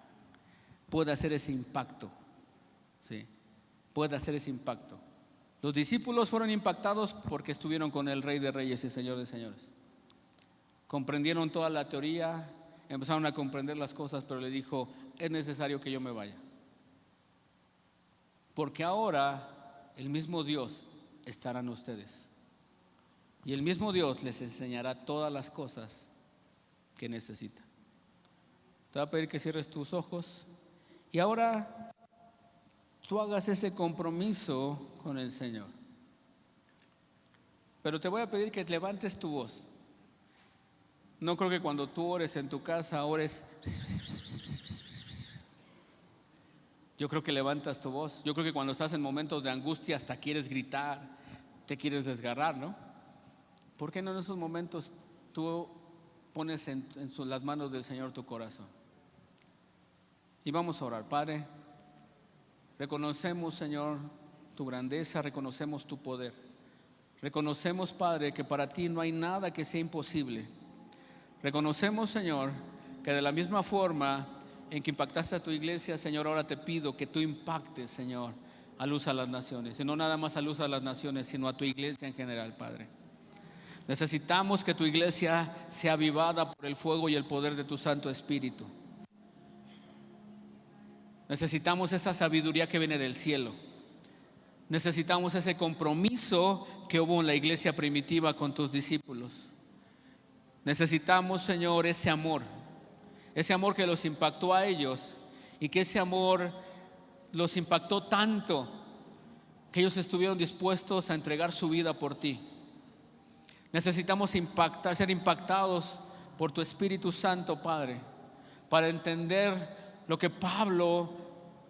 Pueda hacer ese impacto. Sí, pueda hacer ese impacto. Los discípulos fueron impactados porque estuvieron con el Rey de Reyes y Señor de Señores. Comprendieron toda la teoría, empezaron a comprender las cosas, pero le dijo, es necesario que yo me vaya. Porque ahora el mismo Dios estará en ustedes. Y el mismo Dios les enseñará todas las cosas que necesitan. Te voy a pedir que cierres tus ojos y ahora tú hagas ese compromiso con el Señor. Pero te voy a pedir que levantes tu voz. No creo que cuando tú ores en tu casa ores. Yo creo que levantas tu voz. Yo creo que cuando estás en momentos de angustia hasta quieres gritar, te quieres desgarrar, ¿no? ¿Por qué no en esos momentos tú pones en las manos del Señor tu corazón? Y vamos a orar. Padre, reconocemos, Señor, tu grandeza, reconocemos tu poder. Reconocemos, Padre, que para ti no hay nada que sea imposible. Reconocemos, Señor, que de la misma forma en que impactaste a tu iglesia, Señor, ahora te pido que tú impactes, Señor, a luz a las naciones. Y no nada más a luz a las naciones, sino a tu iglesia en general, Padre. Necesitamos que tu iglesia sea avivada por el fuego y el poder de tu Santo Espíritu. Necesitamos esa sabiduría que viene del cielo. Necesitamos ese compromiso que hubo en la iglesia primitiva con tus discípulos. Necesitamos, Señor, ese amor que los impactó a ellos y que ese amor los impactó tanto que ellos estuvieron dispuestos a entregar su vida por ti. Necesitamos ser impactados por tu Espíritu Santo, Padre, para entender lo que Pablo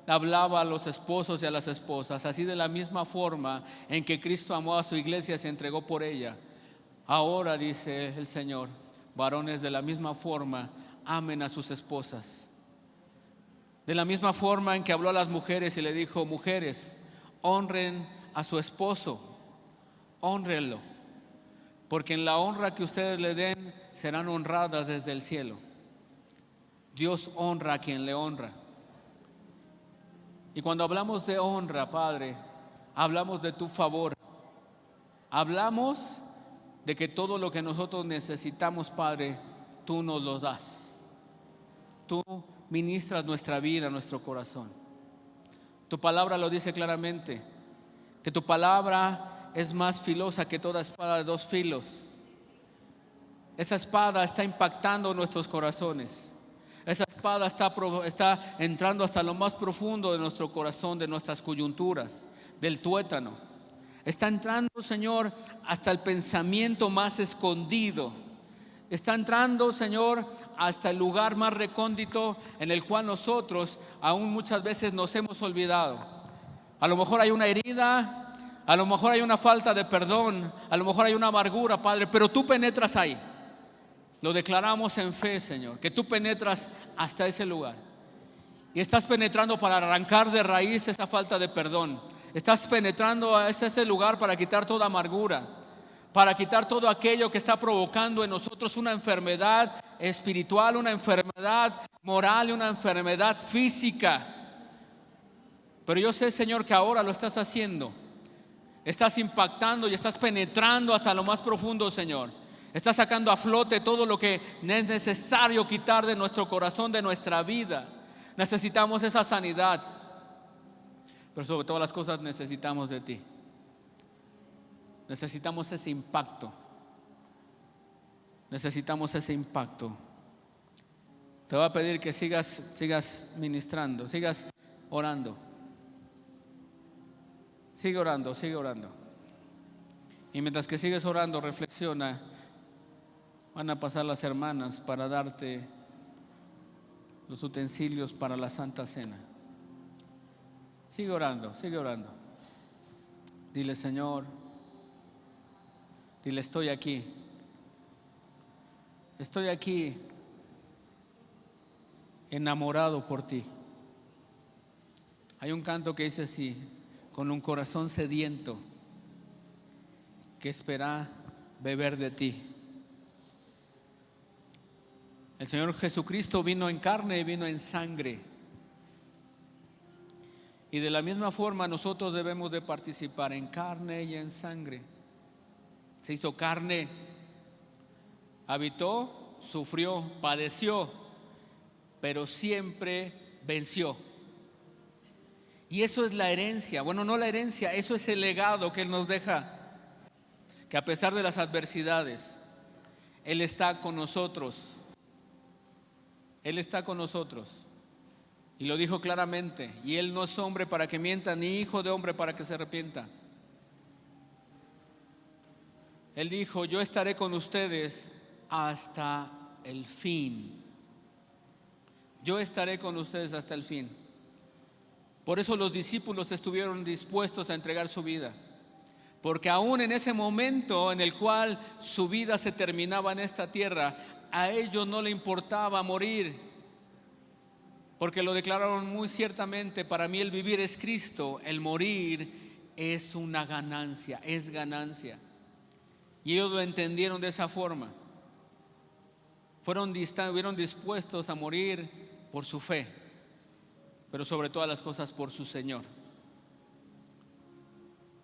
hablaba a los esposos y a las esposas. Así, de la misma forma en que Cristo amó a su iglesia, se entregó por ella. Ahora, dice el Señor, varones, de la misma forma amen a sus esposas. De la misma forma en que habló a las mujeres y le dijo, mujeres, honren a su esposo, honrenlo, porque en la honra que ustedes le den serán honradas desde el cielo. Dios honra a quien le honra. Y cuando hablamos de honra, Padre, hablamos de tu favor. Hablamos de que todo lo que nosotros necesitamos, Padre, tú nos lo das. Tú ministras nuestra vida, nuestro corazón. Tu palabra lo dice claramente, que tu palabra es más filosa que toda espada de dos filos. Esa espada está impactando nuestros corazones. Esa espada está entrando hasta lo más profundo de nuestro corazón, de nuestras coyunturas, del tuétano. Está entrando, Señor, hasta el pensamiento más escondido. Está entrando, Señor, hasta el lugar más recóndito en el cual nosotros aún muchas veces nos hemos olvidado. A lo mejor hay una herida, a lo mejor hay una falta de perdón, a lo mejor hay una amargura, Padre, pero tú penetras ahí. Lo declaramos en fe, Señor, que tú penetras hasta ese lugar. Y estás penetrando para arrancar de raíz esa falta de perdón. Estás penetrando hasta ese lugar para quitar toda amargura, para quitar todo aquello que está provocando en nosotros una enfermedad espiritual, una enfermedad moral y una enfermedad física. Pero yo sé, Señor, que ahora lo estás haciendo. Estás impactando y estás penetrando hasta lo más profundo, Señor. Estás sacando a flote todo lo que es necesario quitar de nuestro corazón, de nuestra vida. Necesitamos esa sanidad, pero sobre todas las cosas necesitamos de ti. Necesitamos ese impacto. Necesitamos ese impacto. Te voy a pedir que sigas ministrando, sigas orando. Sigue orando, sigue orando. Y mientras que sigues orando, reflexiona. Van a pasar las hermanas para darte los utensilios para la Santa Cena. Sigue orando, sigue orando. Dile: Señor, dile: estoy aquí. Estoy aquí enamorado por ti. Hay un canto que dice así: con un corazón sediento que espera beber de ti. El Señor Jesucristo vino en carne y vino en sangre. Y de la misma forma nosotros debemos de participar en carne y en sangre. Se hizo carne, habitó, sufrió, padeció, pero siempre venció. Y eso es la herencia. Bueno, no la herencia, eso es el legado que Él nos deja. Que a pesar de las adversidades, Él está con nosotros. Él está con nosotros. Y lo dijo claramente: y Él no es hombre para que mienta, ni hijo de hombre para que se arrepienta. Él dijo: yo estaré con ustedes hasta el fin. Yo estaré con ustedes hasta el fin. Por eso los discípulos estuvieron dispuestos a entregar su vida, porque aún en ese momento en el cual su vida se terminaba en esta tierra, a ellos no le importaba morir, porque lo declararon muy ciertamente: para mí el vivir es Cristo, el morir es una ganancia, es ganancia. Y ellos lo entendieron de esa forma. Fueron dispuestos a morir por su fe, pero sobre todas las cosas por su Señor.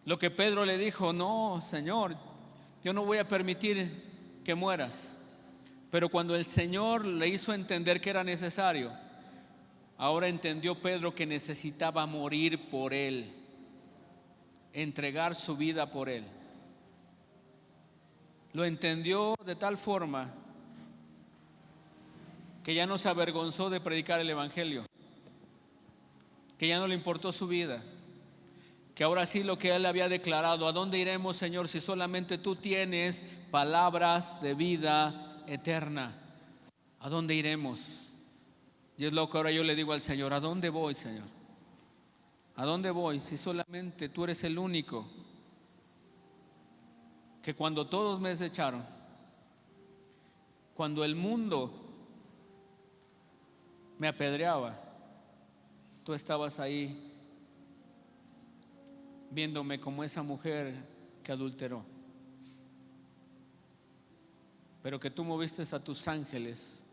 Lo que Pedro le dijo: no, Señor, yo no voy a permitir que mueras. Pero cuando el Señor le hizo entender que era necesario, ahora entendió Pedro que necesitaba morir por Él, entregar su vida por Él. Lo entendió de tal forma que ya no se avergonzó de predicar el Evangelio, que ya no le importó su vida, que ahora sí lo que Él había declarado: ¿a dónde iremos, Señor, si solamente tú tienes palabras de vida eterna? ¿A dónde iremos? Y es lo que ahora yo le digo al Señor: ¿a dónde voy, Señor? ¿A dónde voy si solamente tú eres el único que cuando todos me desecharon, cuando el mundo me apedreaba, tú estabas ahí viéndome como esa mujer que adulteró, pero que tú moviste a tus ángeles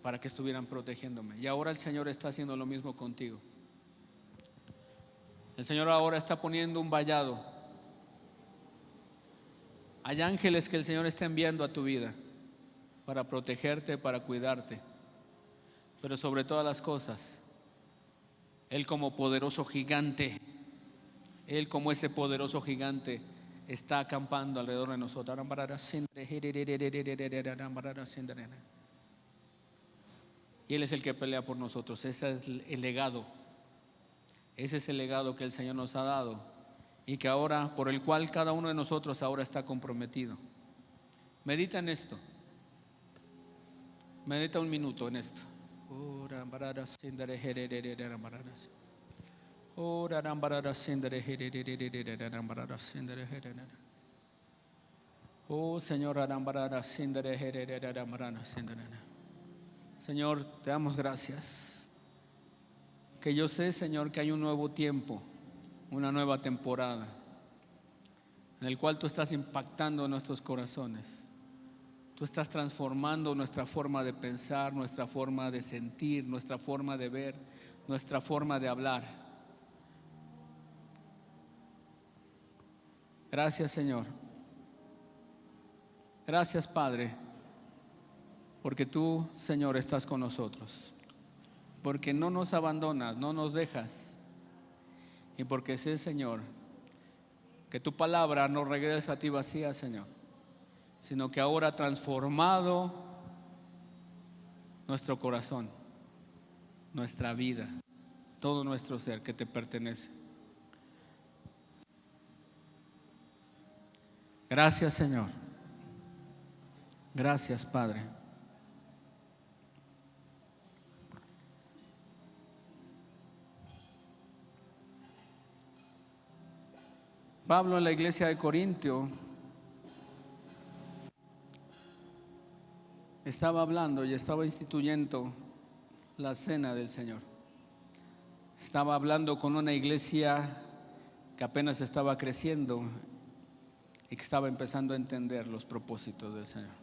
para que estuvieran protegiéndome? Y ahora el Señor está haciendo lo mismo contigo. El Señor ahora está poniendo un vallado. Hay ángeles que el Señor está enviando a tu vida para protegerte, para cuidarte. Pero sobre todas las cosas, Él como poderoso gigante, Él como ese poderoso gigante, está acampando alrededor de nosotros. Y Él es el que pelea por nosotros. Ese es el legado. Ese es el legado que el Señor nos ha dado. y que ahora, por el cual cada uno de nosotros ahora está comprometido. Medita en esto. Medita un minuto en esto. Oh Señor, Señor, te damos gracias. Que yo sé, Señor, que hay un nuevo tiempo, una nueva temporada, en el cual tú estás impactando nuestros corazones. Tú estás transformando nuestra forma de pensar, nuestra forma de sentir, nuestra forma de ver, nuestra forma de hablar. Gracias, Señor. Gracias, Padre, porque tú, Señor, estás con nosotros, porque no nos abandonas, no nos dejas, y porque sé, Señor, que tu palabra no regresa a ti vacía, Señor, sino que ahora ha transformado nuestro corazón, nuestra vida, todo nuestro ser que te pertenece. Gracias, Señor. Gracias, Padre. Pablo en la iglesia de Corintio estaba hablando y estaba instituyendo la cena del Señor. Estaba hablando con una iglesia que apenas estaba creciendo y que estaba empezando a entender los propósitos del Señor.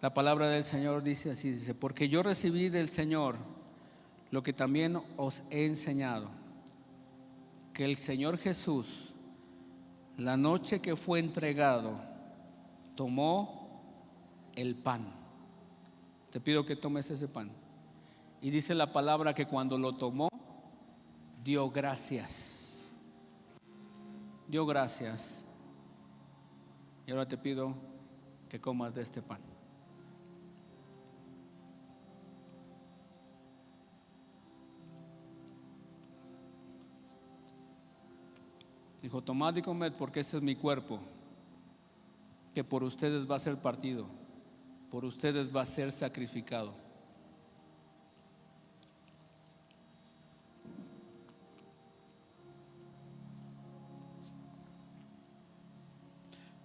La palabra del Señor dice así, dice: porque yo recibí del Señor lo que también os he enseñado, que el Señor Jesús, la noche que fue entregado, tomó el pan. Te pido que tomes ese pan. Y dice la palabra que cuando lo tomó, dio gracias. Dio gracias. Y ahora te pido que comas de este pan. Dijo: tomad y comed, porque este es mi cuerpo, que por ustedes va a ser partido, por ustedes va a ser sacrificado.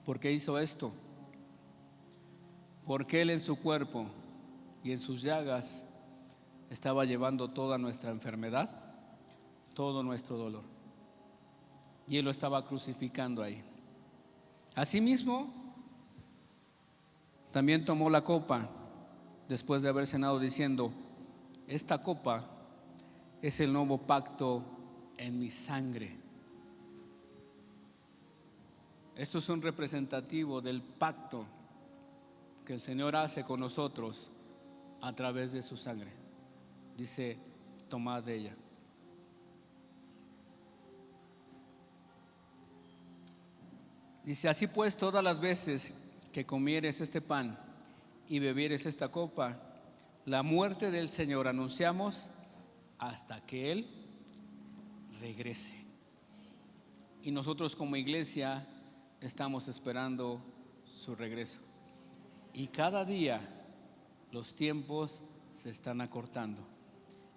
¿Por qué hizo esto? Porque Él en su cuerpo y en sus llagas estaba llevando toda nuestra enfermedad, todo nuestro dolor, y Él lo estaba crucificando ahí. Asimismo, también tomó la copa después de haber cenado, diciendo: esta copa es el nuevo pacto en mi sangre. Esto es un representativo del pacto que el Señor hace con nosotros a través de su sangre. Dice: tomad de ella. Dice: así pues, todas las veces que comieres este pan y bebieres esta copa, la muerte del Señor anunciamos hasta que Él regrese. Y nosotros como iglesia estamos esperando su regreso. Y cada día los tiempos se están acortando.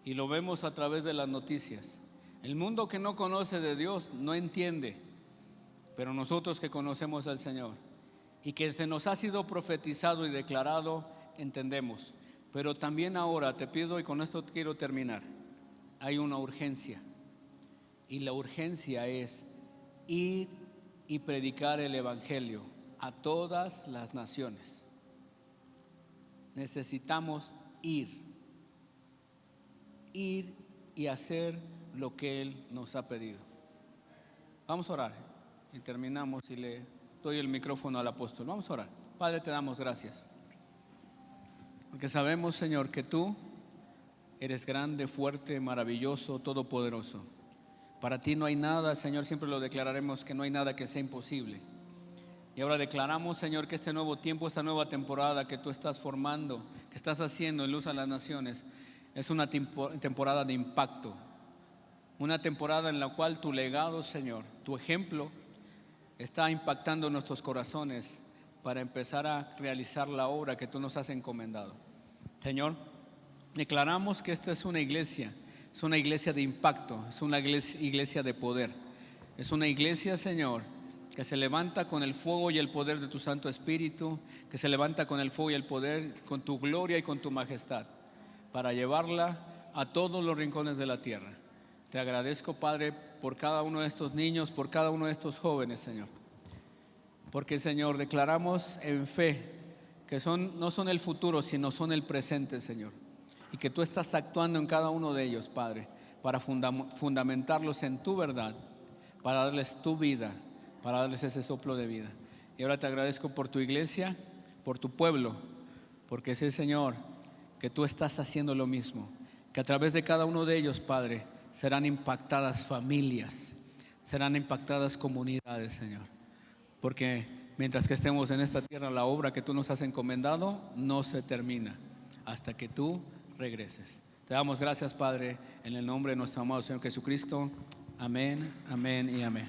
Y lo vemos a través de las noticias. El mundo que no conoce de Dios no entiende, pero nosotros que conocemos al Señor y que se nos ha sido profetizado y declarado, entendemos. Pero también ahora te pido, y con esto quiero terminar, hay una urgencia. Y la urgencia es ir y predicar el Evangelio a todas las naciones. Necesitamos ir y hacer lo que Él nos ha pedido. Vamos a orar y terminamos y le doy el micrófono al apóstol. Vamos a orar. Padre, te damos gracias, porque sabemos, Señor, que tú eres grande, fuerte, maravilloso, todopoderoso. Para ti no hay nada, Señor, siempre lo declararemos, que no hay nada que sea imposible. Y ahora declaramos, Señor, que este nuevo tiempo, esta nueva temporada que tú estás formando, que estás haciendo en Luz a las Naciones, es una temporada de impacto, una temporada en la cual tu legado, Señor, tu ejemplo, está impactando nuestros corazones para empezar a realizar la obra que tú nos has encomendado. Señor, declaramos que esta es una iglesia de impacto, es una iglesia de poder, es una iglesia, Señor, que se levanta con el fuego y el poder de tu Santo Espíritu, que se levanta con el fuego y el poder, con tu gloria y con tu majestad, para llevarla a todos los rincones de la tierra. Te agradezco, Padre, por cada uno de estos niños, por cada uno de estos jóvenes, Señor. Porque, Señor, declaramos en fe que no son el futuro, sino son el presente, Señor. Y que tú estás actuando en cada uno de ellos, Padre, para fundamentarlos en tu verdad, para darles tu vida, para darles ese soplo de vida. Y ahora te agradezco por tu iglesia, por tu pueblo, porque sé, Señor, que tú estás haciendo lo mismo, que a través de cada uno de ellos, Padre, serán impactadas familias, serán impactadas comunidades, Señor. Porque mientras que estemos en esta tierra, la obra que tú nos has encomendado no se termina hasta que tú regreses. Te damos gracias, Padre, en el nombre de nuestro amado Señor Jesucristo. Amén, amén y amén.